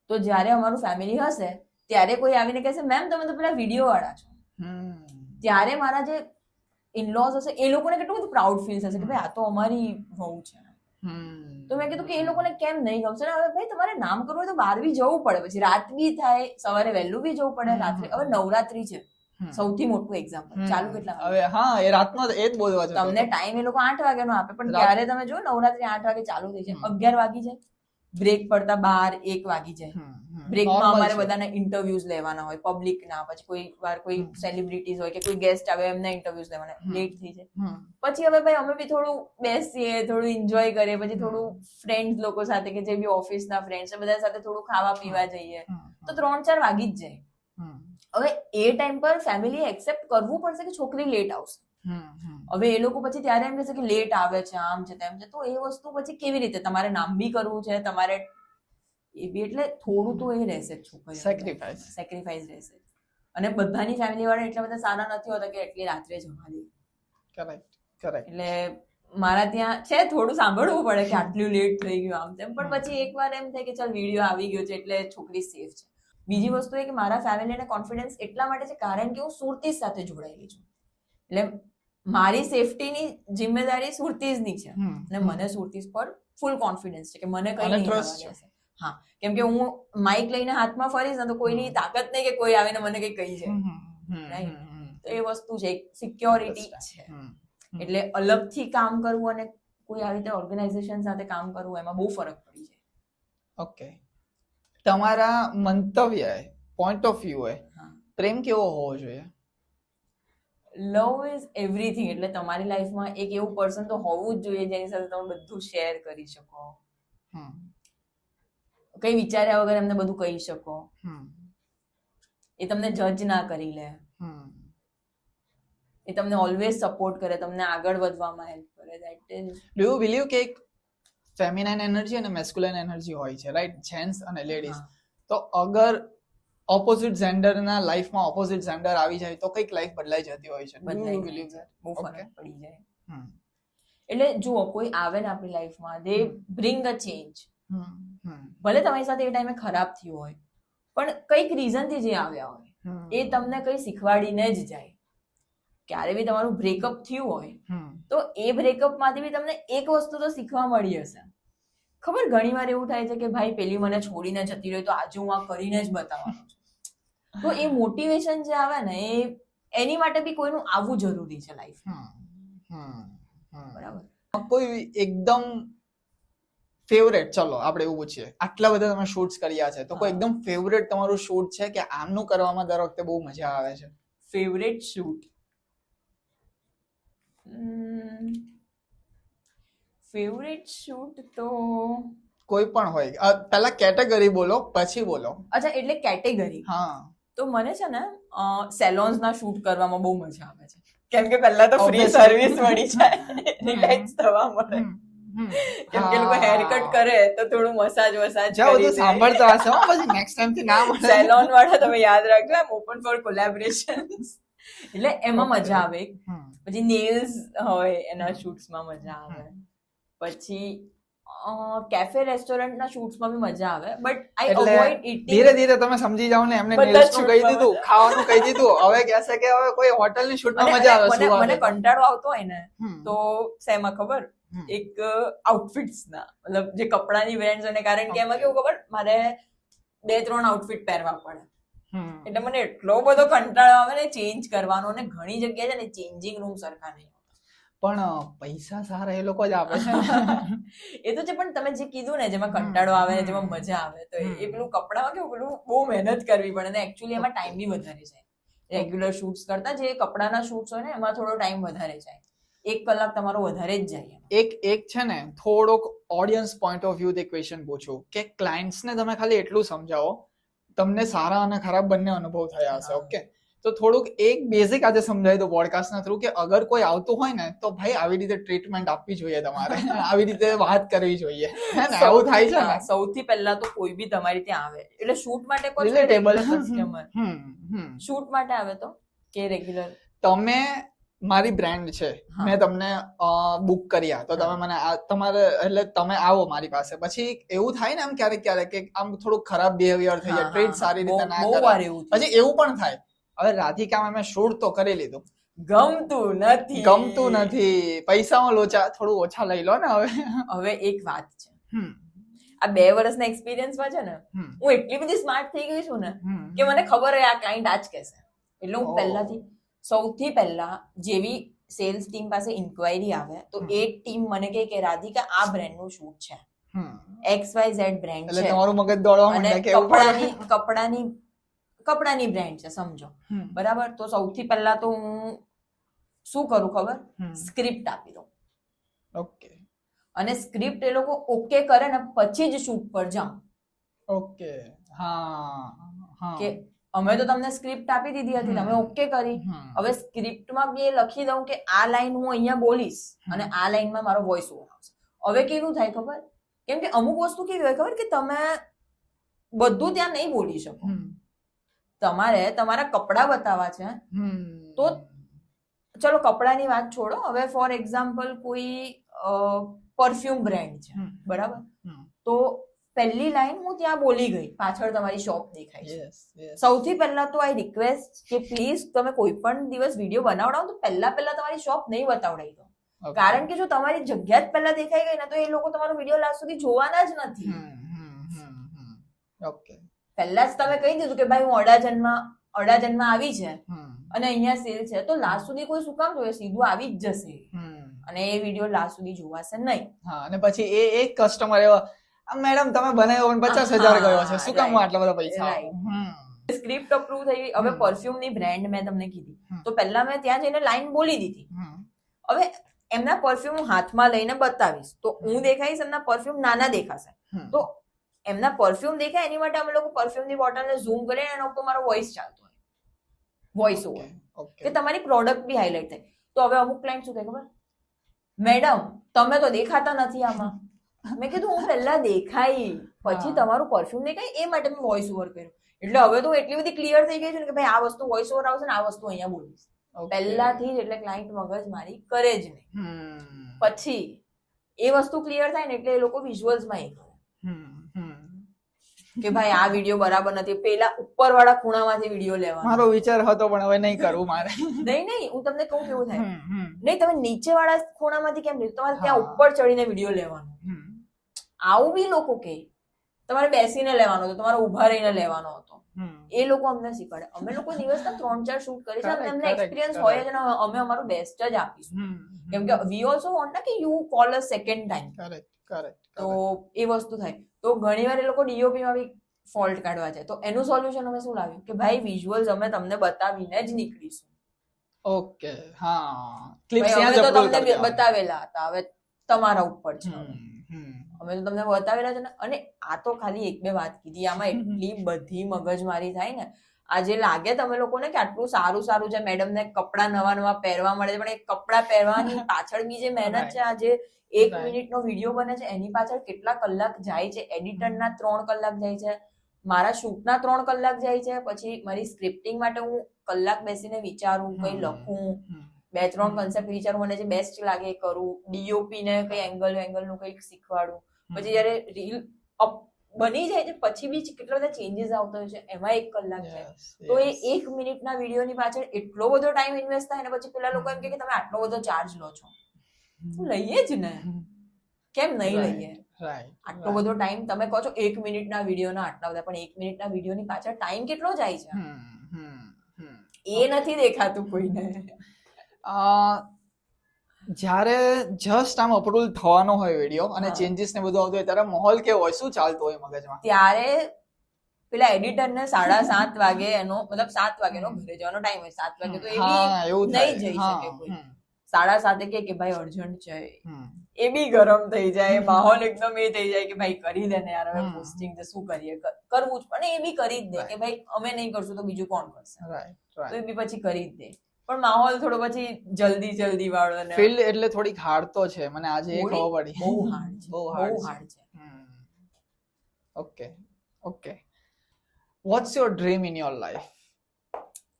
તો જ્યારે અમારું ફેમિલી હશે ત્યારે કોઈ આવીને કહેશે મેમ તમે તો પેલા વિડીયો વાળા છો, ત્યારે મારા જે ઇનલોઝ હશે એ લોકોને કેટલું બધું પ્રાઉડ ફીલ થશે કે ભાઈ આ તો અમારી વહુ છે. તો મેં કીધું કે એ લોકોને કેમ નહીં ગમશે ને? હવે ભાઈ તમારે નામ કરવું હોય તો બહાર બી જવું પડે, પછી રાત બી થાય, સવારે વહેલું બી જવું પડે, રાત્રે. હવે નવરાત્રી છે, સૌથી મોટું એક્ઝામ્પલ. ચાલુ કેટલા હવે? હા, એ રાતનો એ જ બોલવા છે. તમને ટાઈમ એ લોકો 8 વાગ્યાનો આપે, પણ ત્યારે તમે જો નવરાત્રી 8 વાગે ચાલુ થઈ જાય, 11 વાગી જાય, બ્રેક પડતા 12 1 વાગી જાય. બ્રેકમાં અમારે બધાને ઇન્ટરવ્યુઝ લેવાના હોય, પબ્લિક ના, પછી કોઈ વાર કોઈ સેલિબ્રિટીઝ હોય કે કોઈ ગેસ્ટ આવે એમના ઇન્ટરવ્યુઝ લેવાના, લેટ થઈ જાય. પછી હવે ભાઈ અમે બી થોડું બેસીએ, થોડું એન્જોય કરીએ, પછી થોડું ફ્રેન્ડ્સ લોકો સાથે કે જે બી ઓફિસના ફ્રેન્ડ્સ છે બધા સાથે થોડું ખાવા પીવા જઈએ, તો 3-4 વાગી જ જાય. હવે એ ટાઈમ પર ફેમિલી એક્સેપ્ટ કરવું પડશે કે છોકરી લેટ આવશે. હવે એ લોકો પછી ત્યારે એમ કહેશે કે લેટ આવે છે, આમ છે તેમ છે, તો એ વસ્તુ પછી કેવી રીતે? તમારે નામ બી કરવું છે, તમારે એ બી, એટલે થોડું તો એ રહેશે જ છોકરી, સેક્રિફાઈસ રહેશે. અને બધાની ફેમિલી વાળા એટલા બધા સારા નથી હોતા કે એટલી રાત્રે જવા દે. કરેક્ટ. એટલે મારા ત્યાં છે થોડું સાંભળવું પડે કે આટલું લેટ થઈ ગયું આમ તેમ, પણ પછી એકવાર એમ થાય કે ચાલ વિડીયો આવી ગયો છે એટલે છોકરી સેફ છે. બીજી વસ્તુ એ કે મારા ફેમિલીને કોન્ફિડન્સ એટલા માટે છે કારણ કે હું સુરતીઝ સાથે જોડાયેલી છું, એટલે મારી સેફટીની જિમ્મેદારી સુરતીઝની છે અને મને સુરતીઝ પર ફૂલ કોન્ફિડન્સ છે કે મને કઈ નહીં થવા દેશે. હા, કેમ કે હું માઇક લઈને હાથમાં ફરીશ ને તો કોઈની તાકાત નહીં કે કોઈ આવીને મને કઈ કહી જાય. તો એ વસ્તુ છે, સિક્યોરિટી છે. એટલે અલગથી કામ કરવું અને કોઈ આવી રીતે ઓર્ગેનાઇઝેશન સાથે કામ કરવું એમાં બહુ ફરક પડી જાય. ઓકે, તમારા મંતવ્ય પોઈન્ટ ઓફ વ્યૂ પ્રેમ કેવો હોવો જોઈએ? Love is everything. એટલે તમારી લાઈફમાં એક એવું પર્સન તો હોવું જ જોઈએ જેની સાથે તમે બધું શેર કરી શકો, કઈ વિચાર્યા વગર એમને બધું કહી શકો, એ તમને જજ ના કરી લે, એ તમને ઓલવેઝ સપોર્ટ કરે, તમને આગળ વધવામાં હેલ્પ કરે. That is. Do you believe કે ફેમિનાઇન એનર્જી અને મેસ્ક્યુલાઇન એનર્જી હોય છે, રાઈટ? જેન્ટ્સ અને લેડીઝ. તો અગર ઓપોઝિટ જેન્ડરના લાઈફમાં ઓપોઝિટ જેન્ડર આવી જાય તો કઈક લાઈફ બદલાઈ જતી હોય છે. બહુ ફરક પડી જાય. એટલે જુઓ, કોઈ આવે ને આપણી લાઈફમાં, દે બ્રિંગ અ ચેન્જ. ભલે તમારી સાથે એ ટાઈમે ખરાબ થયું હોય, પણ કઈક રીઝનથી જે આવ્યા હોય એ તમને કઈ શીખવાડીને જ જાય. ક્યારે બી તમારું બ્રેકઅપ થયું હોય તો એ બ્રેકઅપ માંથી બી તમને એક વસ્તુ તો શીખવા મળી હશે. ખબર, ઘણી વાર એવું થાય છે કે ભાઈ પેલી મને છોડીને જતી રહી તો આજે હું આ કરીને જ બતાવવાનું છું. તો એ મોટિવેશન જે આવે ને એ એની માટે બી કોઈનું આવવું જરૂરી છે લાઈફમાં. બરાબર. કોઈ એકદમ ફેવરેટ, ચલો આપણે એવું પૂછીએ, આટલા બધા તમે શૂટ્સ કર્યા છે તો કોઈ એકદમ ફેવરેટ તમારું શૂટ છે કે આમનું કરવામાં દર વખતે બહુ મજા આવે છે? ફેવરેટ શૂટ, ફેવરેટ શૂટ તો કોઈ પણ હોય. પહેલા કેટેગરી બોલો પછી બોલો. અચ્છા, એટલે કેટેગરી. હા, તો મને છે ને સેલોન્સ ના શૂટ કરવામાં બહુ મજા આવે છે, કેમ કે પહેલા તો ફ્રી Obviously. સર્વિસ મળી જાય, રિલેક્સ થવા મળે. કેમ કે લોકો હેર કટ કરે તો થોડું મસાજ જાઓ કરી તો સાંભળતો હશે હો, પછી નેક્સ્ટ ટાઈમ થી ના મળે. સેલોન વાળા તમે યાદ રાખજો, આઈ એમ ઓપન ફોર કોલેબોરેશન્સ. એટલે એમાં મજા આવે. પછી નેલ્સ હોય એના શૂટ્સમાં મજા આવે. પછી કેફે રેસ્ટોરન્ટ ના શૂટ્સ માં બી મજા આવે, બટ આઈ એટલે અવોઇડ ઇટિંગ. ધીરે ધીરે તમે સમજી જાઓ ને, એમને બધા nails નું કહી shootમાં દીધું, ખાવાનું કહી દીધું, હવે કહેશે કે હવે કોઈ હોટલ ની શૂટ માં મજા આવે મને સુવાની. કંટાળો આવતો હોય ને હમ. તો શેમાં ખબર, એક આઉટફિટ્સ ના, મતલબ જે કપડાની બ્રાન્ડ્સ અને, કારણ કે એમાં કેવું ખબર, મારે 2-3 આઉટફિટ પહેરવા પડે, હમ. એટલે મને એટલો બધો કંટાળો આવે ને ચેન્જ કરવાનો, અને ઘણી જગ્યાએ છે ને ચેન્જિંગ રૂમ સરખા નહીં. પણ પૈસા સારા એ લોકો જ આપે છે ને. એ તો છે, પણ તમે જે કીધું ને જેમાં કંટાળો આવે ને જેમાં મજા આવે, તો એ પેલું કપડામાં કેવું, પેલું બહુ મહેનત કરવી પડે ને એકચ્યુઅલી એમાં ટાઈમ બી વધારે જાય રેગ્યુલર શૂટ્સ કરતા. જે કપડાના શૂટ્સ હોય ને એમાં થોડો ટાઈમ વધારે જાય, 1 કલાક તમારો વધારે જ જાય. એક છે ને થોડોક ઓડિયન્સ પોઈન્ટ ઓફ વ્યૂ થી ક્વેશ્ચન પૂછું કે ક્લાયન્ટ્સ ને તમે ખાલી એટલું સમજાવો, તમને સારા અને ખરાબ બંને અનુભવ થયા હશે, ઓકે, તો થોડુંક એક બેઝિક આજે સમજાવી દો પોડકાસ્ટ ના થ્રુ કે અગર કોઈ આવતું હોય ને તો ભાઈ આવી રીતે ટ્રીટમેન્ટ આપવી જોઈએ તમારે, આવી રીતે વાત કરવી જોઈએ, હે ને? આવું થાય છે ને. સૌથી પહેલા તો કોઈ બી તમારી ત્યાં આવે એટલે શૂટ માટે કોઈ રિલેટેબલ કસ્ટમર શૂટ માટે આવે તો કે રેગ્યુલર, તમે મારી બ્રાન્ડ છે, મેં તમને બુક કર્યા તો તમે મને તમારે એટલે તમે આવો મારી પાસે, પછી એવું થાય ને આમ ક્યારેક ક્યારેક કે આમ થોડું ખરાબ બિહેવિયર થઈ જાય, ટ્રીટ સારી રીતે ના બહુ કરે, વાર એવું પછી એવું પણ થાય. હવે રાધિકામાં મેં શૂટ તો કરી લીધું, ગમતું નથી, પૈસામાં લોચા, થોડું ઓછા લઈ લો ને. હવે એક વાત છે, આ 2 વર્ષના એક્સપિરિયન્સમાં છે ને હું એટલી બધી સ્માર્ટ થઈ ગઈ છું ને કે મને ખબર હોય આ ક્લાયન્ટ આ જ કહેશે, એટલે હું પહેલાથી સૌથી પહેલા જેવી સેલ્સ ટીમ પાસે ઇન્ક્વાયરી આવે તો એ ટીમ મને કહે કે રાધિકા આ બ્રાન્ડ નું શૂટ છે, XYZ બ્રાન્ડ એટલે છે, તમારું મગજ દોડવા અને માંડે કે કપડાની બ્રાન્ડ છે, સમજો બરાબર. તો સૌથી પહેલા તો હું શું કરું ખબર, સ્ક્રિપ્ટ આપી દઉં, ઓકે, અને સ્ક્રિપ્ટ એ લોકો ઓકે કરે ને પછી જ શૂટ પર જાઉં. ઓકે, હા, કે અમે તો તમને સ્ક્રિપ્ટ આપી દીધી હતી, તમે ઓકે કરી, હવે સ્ક્રિપ્ટમાં બી લખી દઉં કે આ લાઈન હું અહીંયા બોલીશ અને આ લાઈનમાં મારો વોઇસ ઓવર આવશે. હવે કેવું થાય ખબર, કેમ કે અમુક વસ્તુ કેવી હોય ખબર, કે તમે બધું ત્યાં નહીં બોલી શકો, તમારે તમારા કપડા બતાવવા છે, તો ચલો કપડાની વાત છોડો, હવે ફોર એક્ઝામ્પલ કોઈ પરફ્યુમ બ્રાન્ડ છે, બરાબર, તો પહેલી લાઈન હું ત્યાં બોલી ગઈ, પાછળ તમારી શોપ દેખાય છે. સૌથી પહેલા તો આઈ રિક્વેસ્ટ કે પ્લીઝ તમે કોઈ પણ દિવસ વિડીયો બનાવડાવો તો પહેલા તમારી શોપ નહીં બતાવડાવી દો, કારણ કે જો તમારી જગ્યા જ પહેલા દેખાઈ ગઈ ને તો એ લોકો તમારો વિડીયો લાસ્ટ સુધી જોવાના જ નથી. ઓકે, પહેલા જ તમે કહી દીધું કે ભાઈ હું અડાજણમાં આવી છે અને અહીંયા સેલ છે, તો લાસ્ટ સુધી કોઈ શું કામ જોવે, સીધું આવી જ જશે અને એ વિડીયો લાસ્ટ સુધી જોવાશે નહીં. હા, અને પછી એ એક કસ્ટમર એવો, મેડમ તમે બનાવ્યો પણ 50,000 ગયો છે, શું કામ આટલા બધા પૈસા? સ્ક્રિપ્ટ અપ્રૂવ થઈ ગઈ. હવે પરફ્યુમ ની બ્રાન્ડ મેં તમને કીધી, તો પહેલા મેં ત્યાં જઈને લાઈન બોલી દીધી. હવે એમના પરફ્યુમ હું હાથમાં લઈને બતાવીશ તો હું દેખાઈશ, એમના પરફ્યુમ નાના દેખાશે, તો એમના પરફ્યુમ દેખાય એની માટે અમે લોકો પરફ્યુમની બોટલને ઝૂમ કરીને એના ઉપર મારો વોઇસ ચાલતો હોય, વોઇસ ઓવર, કે તમારી પ્રોડક્ટ બી હાઇલાઇટ થાય. તો હવે અમુક ક્લાયન્ટ શું કહે ખબર, મેડમ તમે તો દેખાતા નથી આમાં. મેં કીધું હું પહેલા દેખાઈ પછી તમારું પરફ્યુમ દેખાય, એ માટે મેં વોઇસ ઓવર કર્યું. એટલે હવે તો એટલી બધી ક્લિયર થઈ ગઈ છે ને કે ભાઈ આ વસ્તુ વોઇસ ઓવર આવશે ને આ વસ્તુ અહીંયા બોલીશ પહેલાથી જ, એટલે ક્લાયન્ટ મગજ મારી કરે જ નહીં. પછી એ વસ્તુ ક્લિયર થાય ને એટલે એ લોકો વિઝ્યુઅલ્સમાં એ કરે કે ભાઈ આ વિડીયો બરાબર નથી, પેલા ઉપરવાળા ખૂણામાંથી વિડીયો લેવાનો. મારો વિચાર હતો પણ હવે નહીં કરવું મારે. નહીં હું તમને કહું કેવું થાય, નહીં તમે નીચેવાળા ખૂણામાંથી કેમ લીધું, તમારે ત્યાં ઉપર ચડીને વિડીયો લેવાનો. આવું બી લોકો કે તમારે બેસીને લેવાનો હતો, તમારે ઉભા રહીને લેવાનો હતો. એ લોકો અમને શીખવાડે. અમે લોકો દિવસના 3-4 શૂટ કરી છે, અમને એક્સપિરિયન્સ હોય છે ને અમે અમારું બેસ્ટ જ આપીશું, કેમ કે વી ઓલ્સો વોન્ટ કે you call a second time. તો એ વસ્તુ થાય. તો ઘણી વાર એ લોકો ડીઓપી માં બી ફોલ્ટ કાઢવા જાય, તો એનું સોલ્યુશન અમે શું લાવ્યું કે ભાઈ વિઝ્યુઅલ્સ અમે તમને બતાવીને જ નીકળીશું. ઓકે, હા, ક્લિપ્સ તો તમને બતાવેલા હતા, હવે તમારા ઉપર છે. અમે તો તમને બતાવેલા છે ને. અને આ તો ખાલી 1-2 વાત કીધી, આમાં એટલી બધી મગજમારી થાય ને. આજે લાગે તમે લોકોને કે આટલું સારું સારું છે, મેડમ ને કપડા નવા નવા પહેરવા મળે છે, પણ એ કપડા પહેરવાની પાછળ બી જે મહેનત છે, આજે 1 મિનિટનો વિડીયો બને છે એની પાછળ કેટલા કલાક જાય છે, એડિટરના 3 કલાક જાય છે, મારા શૂટના 3 કલાક જાય છે, પછી મારી સ્ક્રિપ્ટિંગ માટે હું કલાક બેસીને વિચારું, કઈ લખું, 2-3 કન્સેપ્ટ વિચારું, મને જે બેસ્ટ લાગે એ કરું, ડીઓપી ને કઈ એંગલ નું કઈક શીખવાડું, પછી જયારે રીલ બની જાય છે પછી બી કેટલા બધા ચેન્જીસ આવતા હોય છે, એમાં 1 કલાક જાય. તો એ 1 મિનિટના વિડીયોની પાછળ એટલો બધો ટાઈમ ઇન્વેસ્ટ થાય ને પછી પેલા લોકો એમ કે તમે આટલો બધો ચાર્જ લો છો, લઈએ જ ને, કેમ નહીં લઈએ? આટલો બધો ટાઈમ તમે કહો છો 1 મિનિટના વિડીયોના આટલા બધા, પણ 1 મિનિટના વિડીયોની પાછળ ટાઈમ કેટલો જાય છે એ નથી દેખાતું કોઈને. જ્યારે જસ્ટ આમ અપલોડ થવાનો હોય વિડીયો અને ચેન્જીસ ને બધું આવતું હોય ત્યારે માહોલ કેવો હોય, શું ચાલતું હોય મગજમાં? ત્યારે પેલા એડિટર ને 7:30 વાગે એનો મતલબ 7 વાગેનો ઘરે જવાનો ટાઈમ હોય, 7 વાગે તો એ બી નહીં જઈ શકે કોઈ, 7:30 કે ભાઈ અર્જન્ટ છે, એ બી ગરમ થઈ જાય, માહોલ એકદમ એ થઈ જાય કે ભાઈ કરી દે ને યાર, હવે પોસ્ટિંગ છે શું કરીએ, કરવું જ પણ એ બી કરી જ દે કે ભાઈ અમે નહીં કરશું તો બીજું કોણ કરશે, તો એ બી પછી કરી જ દે. પણ માહોલ થોડો પછી જલ્દી વાળો ને ફિલ્ડ એટલે થોડીક હાર્ડ તો છે, મને આજે એ ખબર પડી, બહુ હાર્ડ છે. Okay what's your dream in your life?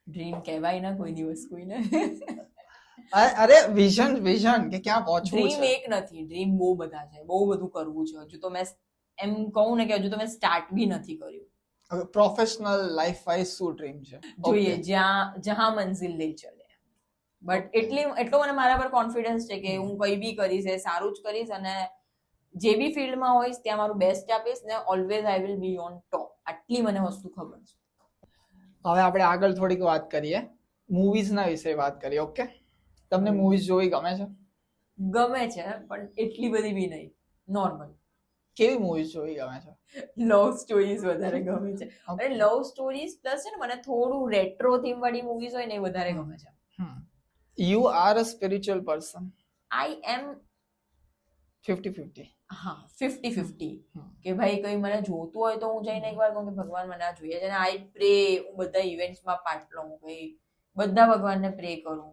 Dream કહેવાય ના કોઈ દિવસ કોઈને. અરે વિઝન કે ક્યાં પહોંચવું છે. ડ્રીમ એક નથી, ડ્રીમ બહુ બધા છે, બહુ બધું કરવું છે. હજુ તો મેં એમ કહું ને કે હજુ તો મેં સ્ટાર્ટ બી નથી કર્યું. પ્રોફેશનલ લાઈફ વાઇઝ શું ડ્રીમ છે? જોઈએ જ્યાં મંઝિલ લઈ ચલે. બટ એટલો મને મારા પર કોન્ફિડન્સ છે કે હું કઈ બી કરીશ એ સારું જ કરીશ, અને જે બી ફિલ્ડમાં હોઈશ ત્યાં મારું બેસ્ટ આપીશ ને always I will be on top. આટલી મને વસ્તુ ખબર છે. હવે આપણે આગળ થોડીક વાત કરીએ, મૂવીઝ ના વિશે વાત કરીએ. ઓકે, તમને મૂવીઝ જોવી ગમે છે? ગમે છે પણ એટલી બધી બી નહીં, નોર્મલ. કેવી મૂવીઝ જોવી ગમે છે? લવ સ્ટોરીઝ વધારે ગમે છે. અને લવ સ્ટોરીઝ પ્લસ છે ને મને થોડું રેટ્રો થીમ વાળી મૂવીઝ હોય ને એ વધારે ગમે છે. You are a spiritual person? I am 50-50. હા, 50-50 કે ભાઈ કઈ મને જોતું હોય તો હું જઈને એકવાર કહું કે ભગવાન મને આ જોઈએ છે, અને આઈ પ્રે, હું બધા ઇવેન્ટ્સમાં પાર્ટ લઉં, ભાઈ બધા ભગવાનને પ્રે કરું.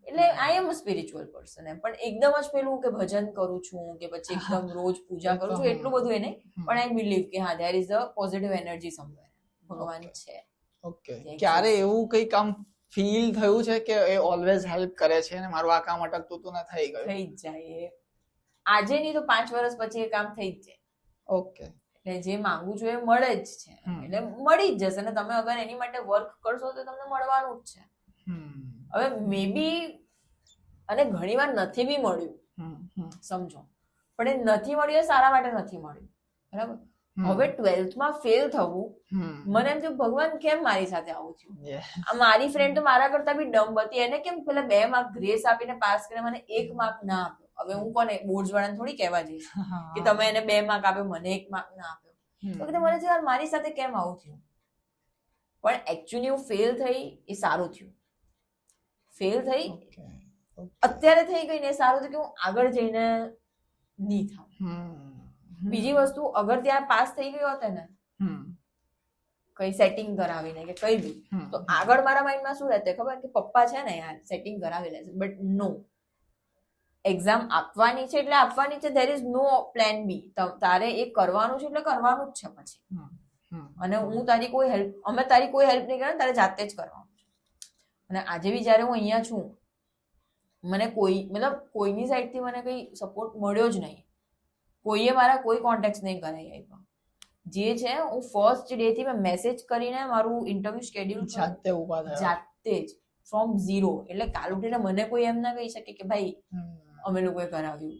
એટલે આઈ એમ અ સ્પિરિચ્યુઅલ પર્સન. એમ પણ એકદમ જ પેલું કે ભજન કરું છું કે પછી એકદમ રોજ પૂજા કરું છું એટલું બધું એ નહીં, પણ આઈ બિલીવ કે હા, there is a positive energy somewhere, ભગવાન છે. ઓકે, ક્યારે એવું કઈ કામ ફીલ થયું છે કે એ ઓલવેઝ હેલ્પ કરે છે અને મારું આ કામ અટકતું હતું ને થઈ ગયું? થઈ જ જાય, આજે નહીં તો 5 વર્ષ પછી એ કામ થઈ જ જાય. ઓકે, એટલે જે માંગુ છું એ મળે જ છે, એટલે મળી જ જશે. અને તમે અગર એની માટે વર્ક કરશો તો તમને મળવાનું જ છે. હવે મે બી, અને ઘણી વાર નથી બી મળ્યું, સમજો, પણ એ નથી મળ્યું એ સારા માટે નથી મળ્યું, બરાબર? હવે 12th માં ફેલ થવું, મને એમ થયું ભગવાન કેમ મારી સાથે આવું થયું? આ મારી ફ્રેન્ડ તો મારા કરતા બી ડમ્બ હતી, એને કેમ પેલા 2 માર્ક ગ્રેસ આપીને પાસ કરીને મને 1 માર્ક ના આપ્યો? હવે હું કોને બોર્ડ વાળાને થોડી કહેવા જઈશ કે તમે એને 2 માર્ક આપ્યો, મને 1 માર્ક ના આપ્યો? તો કે મને યાર મારી સાથે કેમ આવું થયું? પણ એકચ્યુઅલી હું ફેલ થઈ એ સારું થયું. ફેલ થઈ અત્યારે થઈ ગઈ ને એ સારું થયું કે હું આગળ જઈને નહીં થાઉં. બીજી વસ્તુ, અગર ત્યાં પાસ થઈ ગયો હોત ને કઈ સેટિંગ કરાવીને કે કઈ બી, તો આગળ મારા માઇન્ડમાં શું રહેતે ખબર કે પપ્પા છે ને યાર સેટિંગ કરાવી લેશે. બટ નો, એક્ઝામ આપવાની છે એટલે આપવાની છે, ધેર ઇઝ નો પ્લાન બી. તારે એ કરવાનું છે એટલે કરવાનું જ છે પછી. અને હું તારી કોઈ હેલ્પ, અમે તારી કોઈ હેલ્પ નહીં કરે, તારે જાતે જ કરવાનું છે. અને આજે બી જયારે હું અહીંયા છું, મને કોઈ મતલબ કોઈની સાઈડથી મને કઈ સપોર્ટ મળ્યો જ નહીં. કોઈએ મારા કોઈ કોન્ટેક્ટ નહીં કરાવી આપ્યા. જે છે હું ફર્સ્ટ ડે થી મેં મેસેજ કરીને મારું ઇન્ટરવ્યુ શેડ્યુલ જાતે ઉભા થયા, જાતે જ ફ્રોમ ઝીરો. એટલે કાલ ઉઠીને મને કોઈ એમ ના કહી શકે કે ભાઈ અમે લોકોએ કરાવ્યું.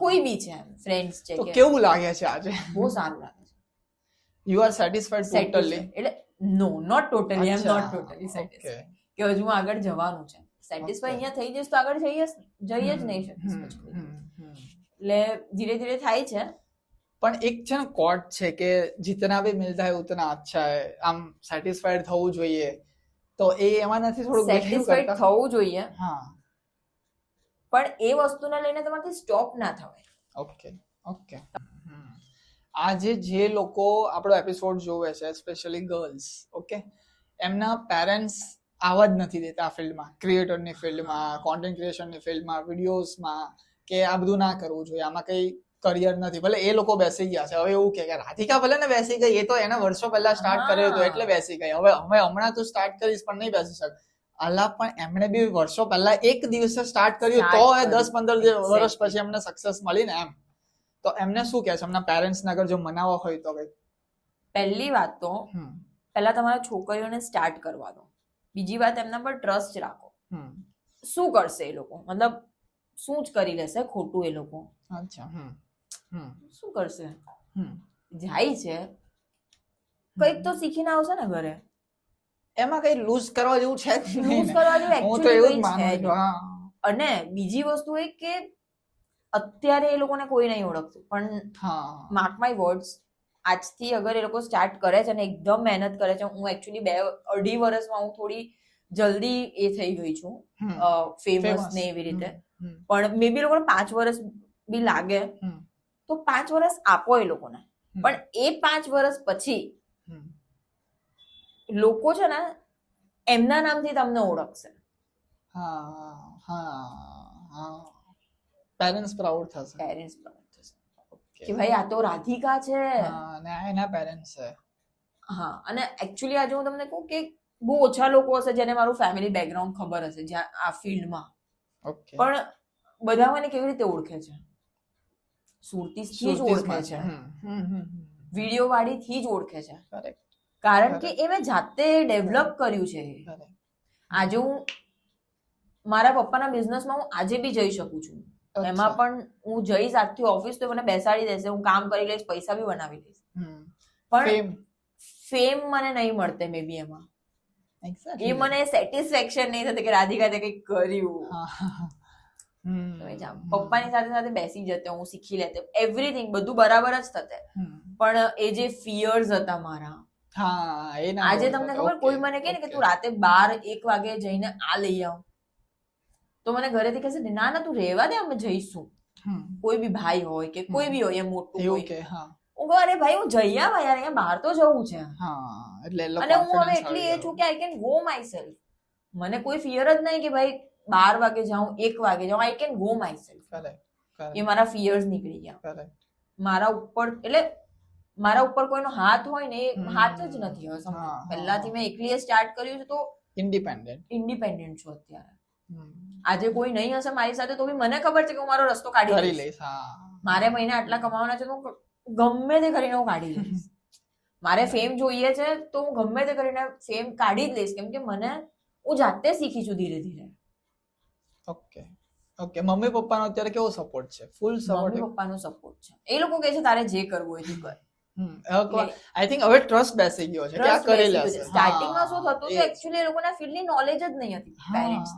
કોઈ બી છે ફ્રેન્ડ્સ છે. તો કેવું લાગે છે આજે? બહુ સારું લાગે છે. You are satisfied totally? એટલે no, not totally, I am not totally satisfied કે હજુ આગળ જવાનું છે. સેટિસ્ફાઈ અહીંયા થઈ જઈશ તો આગળ જઈ જ નહીં શકીશ પછી. એટલે ધીરે ધીરે થાય છે. પણ એક છે ને કોટ છે કે જીતના ભી મિલતા હૈ ઉતના અચ્છા હૈ, આમ સેટિસ્ફાઈડ થવું જોઈએ. તો એ એમાં નથી થોડું સેટિસ્ફાઈડ થવું જોઈએ, હા, પણ એ વસ્તુને લઈને તમારાથી સ્ટોપ ના થવાય. ઓકે. આજે જે લોકો આપણો એપિસોડ જોવે છે, સ્પેશિયલી ગર્લ્સ, ઓકે, એમના પેરેન્ટ્સ આવવા જ નથી દેતા આ ફિલ્ડમાં, ક્રિએટરની ફિલ્ડમાં, કોન્ટેન્ટ ક્રિએશનની ફિલ્ડમાં, વિડીયોઝમાં, કે આ બધું ના કરવું જોઈએ, આમાં કઈ કરિયર નથી. ભલે એ લોકો બેસી ગયા છે, હવે એવું કે રાધિકા ભલે ને બેસી ગઈ, એ તો એને વર્ષો પહેલા સ્ટાર્ટ કર્યો હતો એટલે બેસી ગઈ, હવે હમણાં તું સ્ટાર્ટ કરીશ પણ નહીં બેસી શકે. અલા પણ એમણે બી વર્ષો પહેલા એક દિવસે સ્ટાર્ટ કર્યું તો એ 10-15 વર્ષ પછી એમને સક્સેસ મળી ને એમ. તો એમને શું કહે છે એમના પેરેન્ટ્સને અગર જો મનાવવા હોય તો કઈ? પહેલી વાત તો પહેલા તમારા છોકરીઓને સ્ટાર્ટ કરવા દો. બીજી વાત, એમના પર ટ્રસ્ટ રાખો. શું કરશે એ લોકો, મતલબ શું જ કરી લેશે ખોટું એ લોકો? અચ્છા, શું કરશે? જાય છે કઈક તો શીખીને આવશે ને ઘરે. એમાં કઈ લૂઝ કરવા જેવું છે જ નહીં. લૂઝ કરવા જેવું હું તો એવું જ actually માનું છે છું. હા. અને બીજી વસ્તુ એ કે અત્યારે એ લોકોને કોઈ નહીં ઓળખતું, પણ હા, માર્ક માય વર્ડ્સ, આજથી અગર એ લોકો સ્ટાર્ટ કરે છે અને એકદમ મહેનત કરે છે, હું એકચ્યુઅલી 2-2.5 વર્ષમાં હું થોડી જલ્દી એ થઈ ગઈ છું ફેમસ ને એવી રીતે, પણ મે બી લોકોને 5 વર્ષ બી લાગે તો 5 વર્ષ આપો એ લોકોને. પણ એ 5 વર્ષ પછી લોકો છે ને એમના નામથી તમને ઓળખશે. પેરેન્ટ્સ પ્રાઉડ થશે. પેરેન્ટ્સ કે ભાઈ આ તો રાધિકા છે. એના પેરેન્ટ્સ છે. હા, અને એકચ્યુઅલી આજે હું તમને કહું કે બહુ ઓછા લોકો હશે જેને મારું ફેમિલી બેકગ્રાઉન્ડ ખબર હશે જ્યાં આ ફિલ્ડમાં, પણ બધા મને કેવી રીતે ઓળખે છે? સુરતીથી જ ઓળખે છે, વિડીયો વાળીથી જ ઓળખે છે, કારણ કે એ મેં જાતે ડેવલપ કર્યું છે. આજે હું મારા પપ્પાના બિઝનેસમાં હું આજે બી જઈ શકું છું, એમાં પણ હું જઈશ આજથી ઓફિસ તો મને બેસાડી દેશે, હું કામ કરી લઈશ, પૈસા બી બનાવી લઈશ, પણ ફેમ મને નહીં મળતે મે બી એમાં. એ મને સેટિસ્ફેક્શન નહીં થતું કે રાધિકા તે કંઈક કર્યું. પપ્પાની સાથે સાથે બેસી જતે, હું શીખી લેતે, એવરીથિંગ બધું બરાબર જ થતે, પણ એ જે ફિયર્સ હતા મારા, આજે તમને ખબર કોઈ મને કહે ને કે તું રાતે 12-1 વાગે જઈને આ લઈ આવ, તો મને ઘરેથી કહેશે ના ના તું રહેવા દે, અમે જઈશું. કોઈ બી ભાઈ હોય કે કોઈ બી હોય, એ મોટું હોય, હું કહું અરે ભાઈ હું જઈ આવા યાર, અહીંયા બહાર તો જવું છે. અને હું હવે એટલી એ છું કે આઈ કેન ગો માય સેલ્ફ. મને કોઈ ફિયર જ નહીં કે ભાઈ 12 વાગે જાઉં, 1 વાગે જાઉં, I can go myself. એ મારા ફિયર્સ નીકળી ગયા મારા ઉપર. એટલે મારા ઉપર કોઈનો હાથ હોય ને એ હાથ જ નથી હવે, સમજો. પહેલાથી મેં એકલીએ સ્ટાર્ટ કર્યું છે તો ઇન્ડિપેન્ડન્ટ છું અત્યારે. આજે કોઈ નહીં હશે મારી સાથે તો બી મને ખબર છે કે હું મારો રસ્તો કાઢી લઈશ. મારે મહિને આટલા કમાવાના છે તો ગમે તે કરીને હું કાઢી લઈશ. મારે ફેમ જોઈએ છે તો હું ગમે તે કરીને ફેમ કાઢી જ લઈશ, કેમ કે મને હું જાતે શીખી છું ધીરે ધીરે. ઓકે, મમ્મી પપ્પાનો અત્યારે કેવો સપોર્ટ છે? Full support. મમ્મી પપ્પાનો સપોર્ટ છે. એ લોકો કહે છે તારે જે કરવું હોય તું કર. આઈ થિંક હવે ટ્રસ્ટ બેસી ગયો છે કે આ કરી લેશે. સ્ટાર્ટિંગમાં શું થતું હતું, એકચ્યુઅલી એ લોકોના ફિલ્ડની નોલેજ જ નહીં હતી પેરેન્ટ્સ.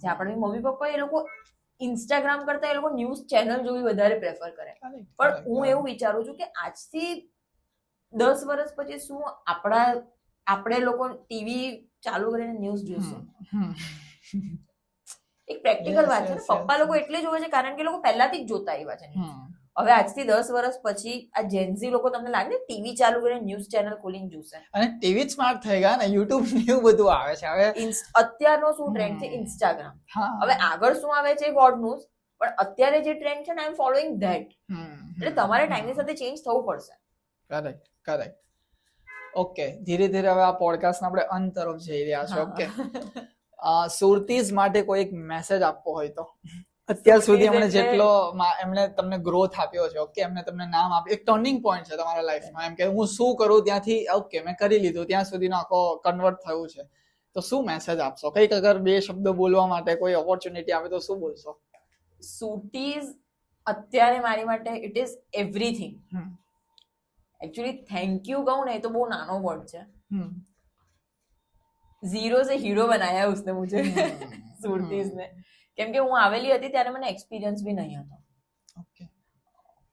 જે આપણે મમ્મી પપ્પા એ લોકો ઇન્સ્ટાગ્રામ કરતા એ લોકો ન્યૂઝ ચેનલ જોવી વધારે પ્રેફર કરે. પણ હું એવું વિચારું છું કે આજથી 10 વર્ષ પછી શું આપણે લોકો ટીવી ચાલુ કરીને ન્યૂઝ જોઈશું. એક પ્રેક્ટિકલ વાત છે. પપ્પા લોકો એટલે જોવે છે કારણ કે લોકો પહેલાથી જ જોતા આવ્યા છે. હવે આજથી 10 વર્ષ પછી આ જેન્ઝી લોકો તમને લાગે ને ટીવી ચાલુ કરીને ન્યૂઝ ચેનલ ખોલીને જોશે. અને ટીવી જ સ્માર્ટ થઈ ગયા ને, યુટ્યુબ ને એવું બધું આવે છે હવે. અત્યારનો શું ટ્રેન્ડ છે? ઇન્સ્ટાગ્રામ. હવે આગળ શું આવે છે ગોડ નોઝ, પણ અત્યારે જે ટ્રેન્ડ છે ને આઈ એમ ફોલોઈંગ ધેટ. એટલે તમારે ટાઈમની સાથે ચેન્જ થવું પડશે. કરેક્ટ. ઓકે, ધીરે ધીરે હવે આ પોડકાસ્ટ આપણે અંત તરફ જઈ રહ્યા છે. ઓકે, સુરતીઝ માટે કોઈ એક મેસેજ આપવો હોય તો? અત્યાર સુધી એમણે જેટલો એમણે તમને ગ્રોથ આપ્યો છે, ઓકે, એમને તમને નામ આપ્યું, એક ટર્નિંગ પોઈન્ટ છે તમારા લાઈફમાં, એમ કે હું શું કરું ત્યાંથી ઓકે મેં કરી લીધું ત્યાં સુધીનો આખો કન્વર્ટ થયું છે, તો શું મેસેજ આપશો? કંઈક અગર 2 શબ્દો બોલવા માટે કોઈ ઓપોર્ચ્યુનિટી આવે તો શું બોલશો? સુરતીઝ અત્યારે મારી માટે it is everything. Actually thank you કહું ને એ તો બહુ નાનો વર્ડ છે. ઝીરો સે હીરો બનાયા उसने मुझे સુરતીઝ ને. કેમ કે હું આવેલી હતી ત્યારે મને એક્સપિરિયન્સ બી નહીં હતો,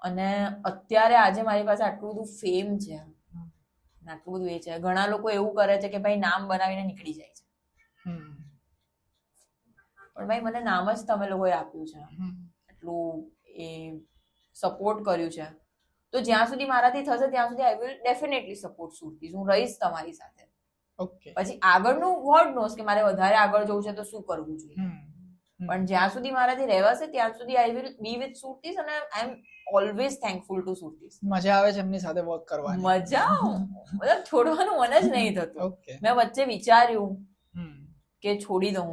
અને અત્યારે આજે મારી પાસે આટલું બધું ફેમ છે, આટલું બધું એ છે. ઘણા લોકો એવું કરે છે કે ભાઈ નામ બનાવીને નીકળી જાય છે, પણ ભાઈ મને નામ જ તમે લોકોએ આપ્યું છે, આટલું એ સપોર્ટ કર્યું છે, તો જ્યાં સુધી મારાથી થશે ત્યાં સુધી આઈ વિલ ડેફિનેટલી સપોર્ટ સુરતીઝ. હું રહીશ તમારી સાથે. ઓકે પછી આગળનું ગોડ નોસ કે મારે વધારે આગળ જવું છે તો શું કરવું જોઈએ. પણ જ્યાં સુધી મારાથી રહેવાશે ત્યાં સુધી આઈ વિલ બી વિથ સુરતીસ અને આઈ એમ ઓલવેઝ થેન્કફુલ ટુ સુરતીસ. મજા આવે છે એમની સાથે વર્ક કરવાની. મજા મતલબ છોડવાનું મન જ નહીં થતું. ઓકે. મેં વચ્ચે વિચાર્યું કે છોડી દઉં,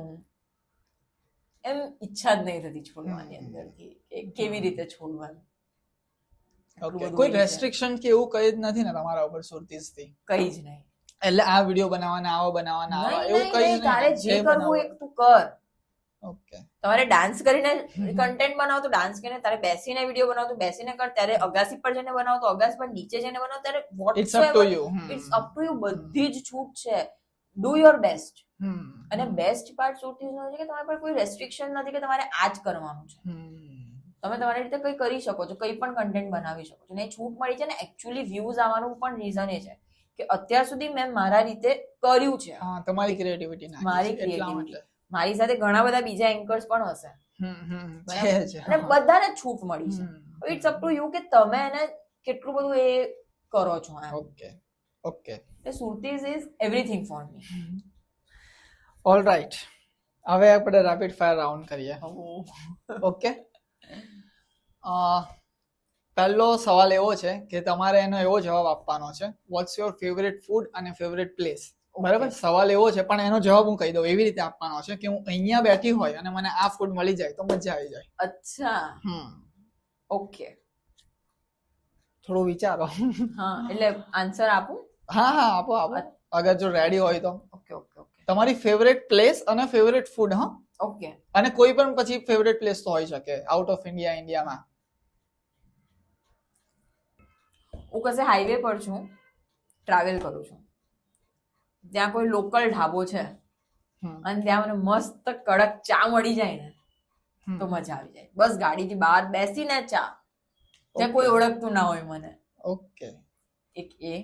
એમ ઈચ્છા જ નહીં થતી છોડવાની અંદરથી કે કેવી રીતે છોડવાનું. ઓકે. કોઈ રેસ્ટ્રિક્શન કે એવું કઈ જ નથી ને તમારા ઉપર સુરતીસ થી? કઈ જ નહીં. એટલે આ વિડિયો બનાવવાના, આવો બનાવવાના, આવા એવું કઈ જ નહીં. તારે જે કરવું એક તું કર. ઓકે. તમારે ડાન્સ કરીને કન્ટેન્ટ બનાવો તો ડાન્સ કરીને, તારે બેસીને વિડીયો બનાવો તો બેસીને કર, ત્યારે અગાસી પર જઈને બનાવો તો અગાસી પર, નીચે જઈને બનાવો ત્યારે it's up to you. It's up to you. બધી જ છૂટ છે. Do your best. અને બેસ્ટ પાર્ટ સુરતીઝનો છે કે તમારા પર કોઈ રેસ્ટ્રિક્શન નથી કે તમારે આ જ કરવાનું છે. તમે તમારી રીતે કંઈ કરી શકો છો, કંઈ પણ કન્ટેન્ટ બનાવી શકો છો. ને છૂટ મળી છે ને એકચ્યુઅલી વ્યૂઝ આવવાનું પણ રીઝન એ છે કે અત્યાર સુધી મેં મારા રીતે કર્યું છે. હા, તમારી ક્રિએટિવિટી ના. મારી ક્રિએટિવિટી. મારી સાથે ઘણા બધા બીજા એન્કર્સ પણ હશે. છે. અને બધાને છૂટ મળી છે. ઇટ્સ અપ ટુ યુ કે તમે એને કેટલું બધું એ કરો છો. Okay. Okay. Surtis is everything for me. All right. હવે આપણે રેપિડ ફાયર રાઉન્ડ કરીએ. ઓકે. પહેલો સવાલ એવો છે કે તમારે એનો એવો જવાબ આપવાનો છે, વોટ્સ યોર ફેવરેટ ફૂડ અને ફેવરેટ પ્લેસ. બરાબર? સવાલ એવો છે પણ એનો જવાબ હું કહી દઉં એવી રીતે આપવાનો છે કે હું અહીંયા બેઠી હોય અને મને આ ફૂડ મળી જાય તો મજા આવી જાય. અચ્છા. ઓકે. થોડું વિચારો. હા, એટલે આન્સર આપું? હા, આપો. અગર જો રેડી હોય તો. ઓકે. તમારી ફેવરેટ પ્લેસ અને ફેવરેટ ફૂડ. હા, ઓકે. અને કોઈ પણ પછી ફેવરેટ પ્લેસ તો હોઈ શકે આઉટ ઓફ ઇન્ડિયામાં. હું કશે હાઈવે પર છું, ટ્રાવેલ કરું છું, ત્યાં કોઈ લોકલ ઢાબો છે અને ત્યાં મને મસ્ત કડક ચા મળી જાય ને તો મજા આવી જાય. બસ ગાડીથી બહાર બેસીને ચા, ત્યાં કોઈ ઓળખતું ના હોય મને. ઓકે. એક એ.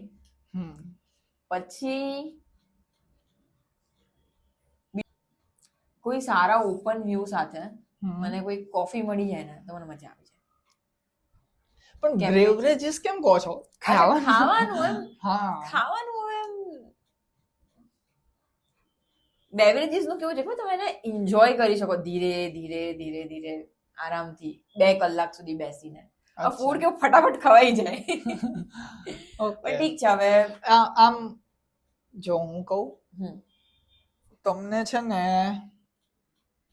પછી કોઈ સારા ઓપન વ્યૂ સાથે મને કોઈ કોફી મળી જાય ને તો મને મજા આવી જાય. પણ બેવરેજીસ કેમ કહો છો? ખાવાનું એમ. હા, ખાવાનું એમ. બેવરેજીસ નું કેવું છે કે તમે એને એન્જોય કરી શકો ધીરે ધીરે આરામથી 2 કલાક સુધી બેસીને. આ ફૂડ કેવું ફટાફટ ખવાઈ જાય. પણ ઠીક છે. હવે આમ જો હું કહું, તમને છે ને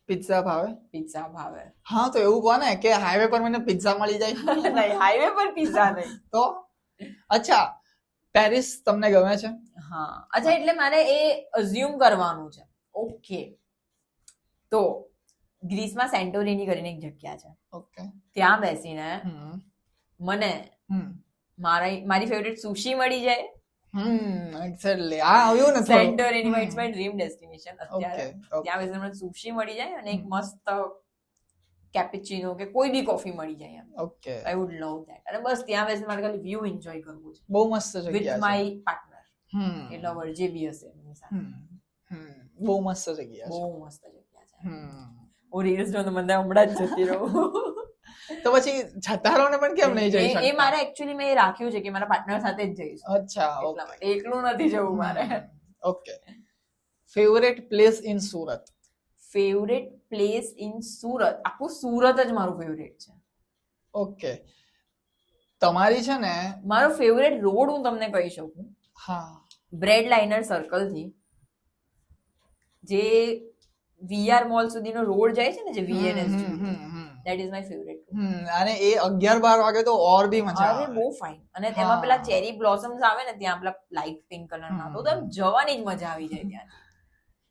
પિઝા ભાવે? પિઝા ભાવે. હા, તો એવું કહો ને કે હાઈવે પર મને પિઝા મળી જાય. નહીં, હાઈવે પર પિઝા નહીં. તો અચ્છા, પેરિસ તમને ગમે છે? હા. અચ્છા, એટલે મારે એ અઝ્યુમ કરવાનું છે. ઓકે. તો ગ્રીસમાં સેન્ટોરિની કરીને એક જગ્યા છે. ઓકે. ત્યાં બેસીને મને મારી ફેવરેટ સુશી મળી જાય. એક્ઝેક્ટલી. આ આવ્યું ને સેન્ટોરિની. ઇટ્સ માય ડ્રીમ ડેસ્ટિનેશન અત્યારે. ત્યાં બેસીને મને સુશી મળી જાય અને એક મસ્ત કેપેચિનો કે કોઈ બી કોફી મળી જાય. Okay. I would love that. અને બસ ત્યાં બેસીને મારે ખાલી વ્યૂ એન્જોય કરવું છે. બહુ મસ્ત જગ્યા છે. With my partner. A lover જે બી હશે એમની સાથે. બહુ મસ્ત જગ્યા છે. બહુ મસ્ત જગ્યા છે. હું રીલ્સ જોઉં તો મને હમણાં જ જતી રહું. તો પછી જતારોને પણ કેમ નહીં જઈ શકતા? એ મારે એકચ્યુઅલી મેં રાખ્યું છે કે મારા પાર્ટનર સાથે જ જઈશ. અચ્છા, એટલા માટે એકલું નથી જવું મારે. Okay. Favourite place in Surat? Favourite place in Surat? આખું સુરત જ મારું ફેવરેટ છે. ઓકે. તમારી છે ને મારો ફેવરેટ રોડ હું તમને કહી શકું. હા. બ્રેડ લાઇનર સર્કલ થી જે વીઆર મોલ સુધીનો રોડ જાય છે ને, જે VNS that is my favorite. અને એ 11-12 વાગે તો ઓર બી મજા આવે. અરે બહુ ફાઇન. અને તેમાં પેલા ચેરી બ્લોસમ્સ આવે ને ત્યાં પેલા લાઇટ પિંક કલર ના, તો એમ જવાની જ મજા આવી જાય ત્યાં.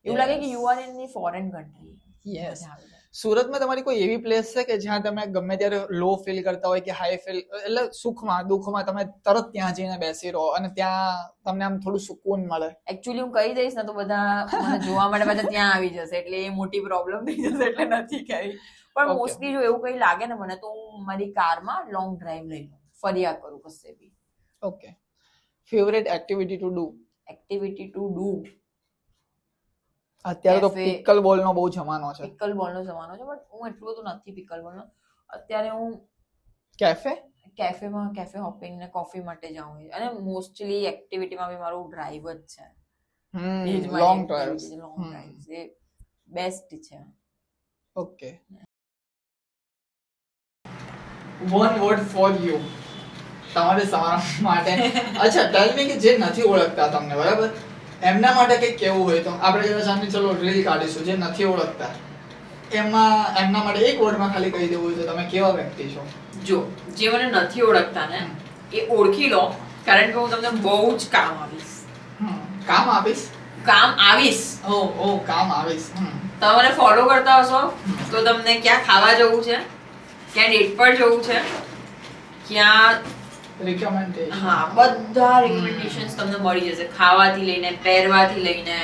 એવું લાગે કે યુ આર ઇન ની ફોરેન કન્ટ્રી. યસ. સુરતમાં તમારી કોઈ એવી પ્લેસ છે કે જ્યાં તમે ગમે ત્યારે લો ફીલ કરતા હોય કે હાઈ ફીલ, એટલે સુખમાં દુઃખમાં તમે તરત ત્યાં જઈને બેસી રહો અને ત્યાં તમને આમ થોડું સુકૂન મળે? એકચ્યુઅલી હું કહી દઈશ ને તો બધા મને જોવા માટે બધા ત્યાં આવી જશે, એટલે એ મોટી પ્રોબ્લેમ થઈ જશે, એટલે નથી કહી. પણ મોસ્ટલી જો એવું કઈ લાગે ને મને તો હું મારી કારમાં લોંગ ડ્રાઈવ લઈ લઉં, ફર્યા કરું કશે બી. Okay. Favourite activity to do? Activity to do અત્યારે તો પિકલ બોલ નો બહુ જમાનો છે. પિકલ બોલ નો જમાનો છે, બટ હું એટલું બધું નથી પિકલ બોલ નો. અત્યારે હું કેફેમાં કેફે હોપિંગ ને કોફી માટે જાઉં. અને મોસ્ટલી એક્ટિવિટીમાં બી મારું ડ્રાઈવ જ છે. Long drives. એ બેસ્ટ છે. Okay, one word for you, તમારા માટે. અચ્છા, ટેલ મી કે જે નથી ઓળખતા તમને, બરાબર, એમના માટે કંઈક કેવું હોય તો આપણે કદાચ આની ચલો રીલ કાઢીશું. જે નથી ઓળખતા એમાં એમના માટે એક વર્ડમાં ખાલી કહી દેવું હોય તો તમે કેવા વ્યક્તિ છો? જો જે મને નથી ઓળખતા ને એ ઓળખી લો, કારણ કે હું તમને બહુ જ કામ આવીશ. કામ આપીશ? કામ આવીશ. ઓ કામ આવીશ. તમે મને ફોલો કરતા હશો તો તમને ક્યાં ખાવા જવું છે, ક્યાં ડેટ પર જવું છે, ક્યાં રિકમેન્ડેશન, હા બધા રિકમેન્ડેશન્સ તમને મળી જશે, ખાવાથી લઈને પહેરવાથી લઈને.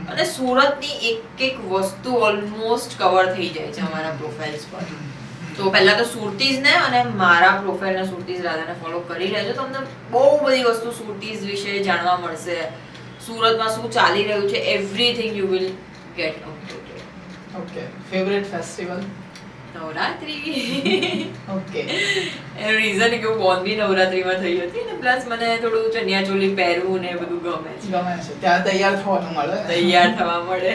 અને સુરતની એક એક વસ્તુ ઓલમોસ્ટ કવર થઈ જાય છે અમારા પ્રોફાઇલ્સ પર. તો પહેલા તો સુરતીઝ ને અને મારા પ્રોફાઇલ ને સુરતીઝ રાધાને ફોલો કરી લેજો. તમને બહુ બધી વસ્તુ સુરતીઝ વિશે જાણવા મળશે. સુરતમાં શું ચાલી રહ્યું છે, everything you will get updated. Okay, favourite festival? Navratri. Okay, એનું રીઝન કે હું બોર્ન બી નવરાત્રીમાં થઈ હતી ને પ્લસ મને થોડું ચણિયા ચોલી પહેરવું ને એ બધું ગમે છે. ગમે છે, ત્યાં તૈયાર થવાનું મળે. તૈયાર થવા મળે.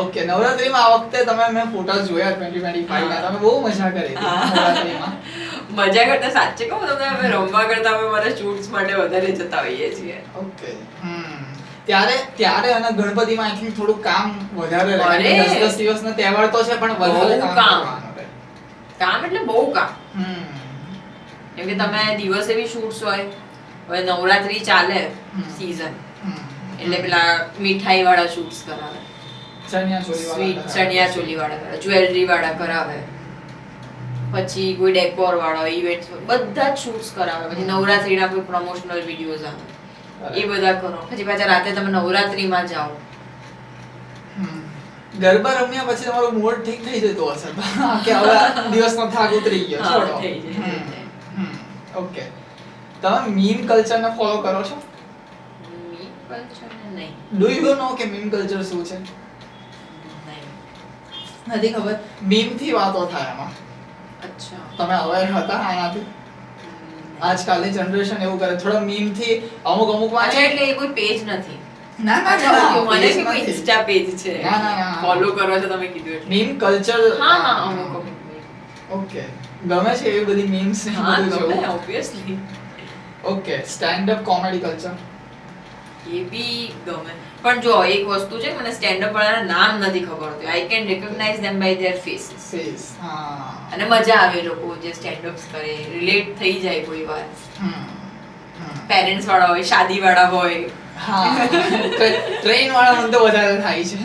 ઓકે, નવરાત્રીમાં આ વખતે મેં ફોટા જોયા 2025 ના, તમે બહુ મજા કરી હતી નવરાત્રીમાં. મજા કરતા સાચે કહું તમને, અમે રમવા કરતા અમે મારા શૂટ્સ માટે વધારે જતા હોઈએ છીએ. ઓકે, ત્યારે અને ગણપતિમાં આઈ થિંક થોડું કામ વધારે રહે. અરે! 10 દિવસનો તહેવાર તો છે પણ વધારે બહુ કામ કામ. કરવાનું રહે. કામ એટલે બહુ કામ. હમ. કેમ કે તમે દિવસે બી શૂટ્સ હોય. હવે નવરાત્રી ચાલે સીઝન એટલે પેલા મીઠાઈ વાળા શૂટ્સ કરાવે, સ્વીટ ચણિયા ચોલી વાળા કરાવે, જ્વેલરી વાળા કરાવે, પછી કોઈ ડેકોર વાળા ઇવેન્ટ બધા જ શૂટ્સ કરાવે. પછી નવરાત્રીના કોઈ પ્રમોશનલ વિડીયોઝ આવે એ બધા કરો. પછી પાછા રાતે તમે નવરાત્રીમાં જાઓ. ગરબા રમ્યા પછી તમારો મૂડ ઠીક થઈ જતો હશે કે હવે દિવસનો થાક ઉતરી ગયો, હા, છોડો. થઈ જાય. ઓકે, તમે મીમ કલ્ચર ને ફોલો કરો છો? મીમ કલ્ચર નહીં. ડુ યુ નો કે મીમ કલ્ચર શું છે? નહીં. નથી ખબર. મીમ થી વાતો થાય એમાં. અચ્છા. તમે અવેર હતા આનાથી? આજકાલની જનરેશન એવું કરે, થોડા મીમ થી અમુક માં અચ્છા, એટલે એ કોઈ પેજ નથી. ના મને કે કોઈ ઇન્સ્ટા પેજ છે. ના. ફોલો કરો છો તમે કીધું એટલે. Meme culture. હા અમુક. ઓકે, ગમે છે એવી બધી મીમ્સ ને હા બધું ગમે જોવું? Obviously. Okay, stand up comedy culture? એ બી ગમે. પણ જો એક વસ્તુ છે, મને સ્ટેન્ડ અપ વાળાના નામ નથી ખબર હોતી. I can recognise them by their faces. Face. હા. અને મજા આવે એ લોકો જે સ્ટેન્ડ અપ્સ કરે, રિલેટ થઈ જાય કોઈ વાર. પેરેન્ટ્સ વાળા હોય, શાદી વાળા હોય. હા, ટ્રેન વાળા મને તો વધારે થાય છે.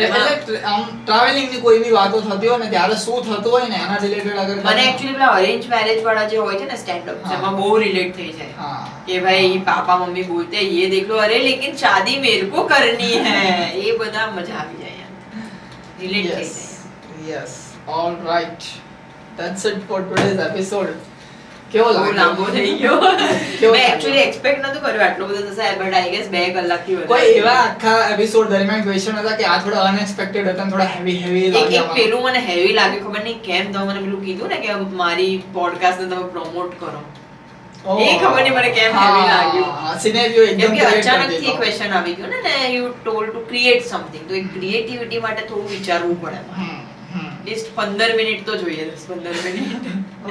એટલે આમ ટ્રાવેલિંગ ની કોઈ બી વાતો થતી હોય ને ત્યારે શું થતું હોય ને એના રિલેટેડ અગર મને એકચ્યુઅલી પેલા અરેન્જ મેરેજ વાળા જે હોય છે ને સ્ટેન્ડ અપ, હા. એમાં બહુ રિલેટ થઈ જાય. હા. कि भाई पापा मम्मी बोलते हैं ये देख लो, अरे लेकिन शादी मेरे को करनी है. ये બધા મજા આવી જાય યાર, રિલેટ થઈ જાય. Yes, all right, that's it for today's episode. કેવો બહુ લાંબો થઈ ગયો. કેવો મેં એકચ્યુઅલી એક્સપેક્ટ નતું કર્યું આટલો બધો થશે, બટ આઈ ગેસ 2 કલાકથી વધારે. કોઈ એવા આખા એપિસોડ દરમિયાન ક્વેશ્ચન હતા કે આ થોડા અનએક્સપેક્ટેડ હતા, થોડા હેવી એક લાગ્યા. પેલું મને હેવી લાગ્યું, ખબર નહીં કેમ. તમે મને પેલું કીધું ને કે મારી પોડકાસ્ટ ને તમે પ્રમોટ કરો, એ ખબર નહીં મને કેમ heavy લાગ્યું. સિનેરિયો એકદમ કેમ કે create કરી અચાનકથી દીધો. ક્વેશ્ચન આવી ગયો ને you told to create something, તો એ ક્રિએટિવિટી માટે થોડું વિચારવું પડે. એટલીસ્ટ 15 મિનિટ તો જોઈએ, 10-15 મિનિટ.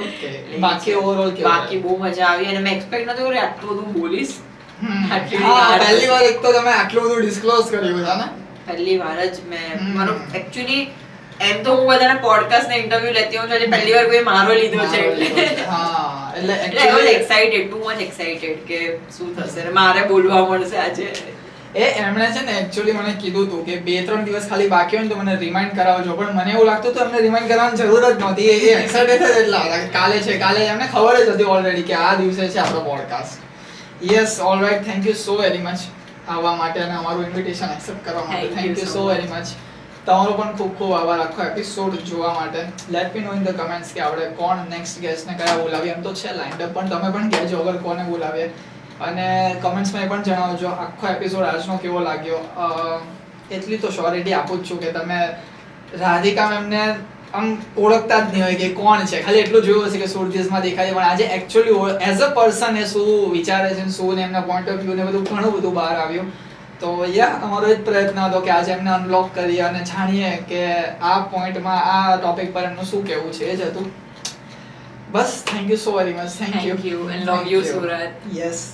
ઓકે, બાકી ઓવરઓલ કેવું? બાકી બહુ મજા આવી અને મેં એક્સપેક્ટ નતું કર્યું આટલું બધું બોલીશ. આટલી હા, વાર પહેલી વાર એક તો તમે આટલું બધું ડિસ્ક્લોઝ કર્યું છે ને. પહેલી વાર જ મેં મારો એકચ્યુઅલી એમ તો હું બધાના પોડકાસ્ટ ને ઇન્ટરવ્યુ લેતી હોઉં છું, આજે પહેલી વાર કોઈ મારો લીધો છે એટલે હા, એટલે એટલે I was excited, too much excited કે શું થશે અને મારે બોલવા મળશે આજે. એમણે છે ને એકચ્યુઅલી મને કીધું હતું કે 2-3 દિવસ ખાલી બાકી હોય ને તો મને રિમાઇન્ડ કરાવજો, પણ મને એવું લાગતું હતું એમને રિમાઇન્ડ કરવાની જરૂર જ નહોતી. એ એક્સાઇટેડ જ એટલા હતા કે કાલે છે, કાલે એમને ખબર જ હતી ઓલરેડી કે આ દિવસે છે આપણો podcast. Yes, all right, thank you so very much આવવા માટે અને અમારું ઇન્વિટેશન એક્સેપ્ટ કરવા માટે. Thank you so very much. તમારો પણ ખૂબ ખૂબ આભાર આખો એપિસોડ જોવા માટે. Let me no in the comments કે આપણે કોણ નેક્સ્ટ ગેસ્ટ ને કયા બોલાવીએ. એમ તો છે લાઇન્ડ અપ, પણ તમે પણ કહેજો અગર કોને બોલાવીએ અને કમેન્ટ્સમાં એ પણ જણાવજો આખો એપિસોડ આજનો કેવો લાગ્યો. એટલી તો શ્યોરિટી આપું જ છું કે તમે રાધિકા મેમને આમ ઓળખતા જ નહીં હોય કે કોણ છે, ખાલી એટલું જોયું હશે કે સુરતીસમાં દેખાય છે, પણ આજે એકચ્યુઅલી એઝ અ પર્સન એ શું વિચારે છે, શું ને એમના પોઈન્ટ ઓફ વ્યૂ ને બધું ઘણું બધું બહાર આવ્યું. તો તો અમારો જ પ્રયત્ન હતો કે આજે એમને અનલોક કરીએ અને જાણીએ કે આ પોઈન્ટમાં આ ટોપિક પર એમનું શું કહેવું છે. એ જ હતું. બસ thank you so very much. Thank you and love you, Surat. Yes.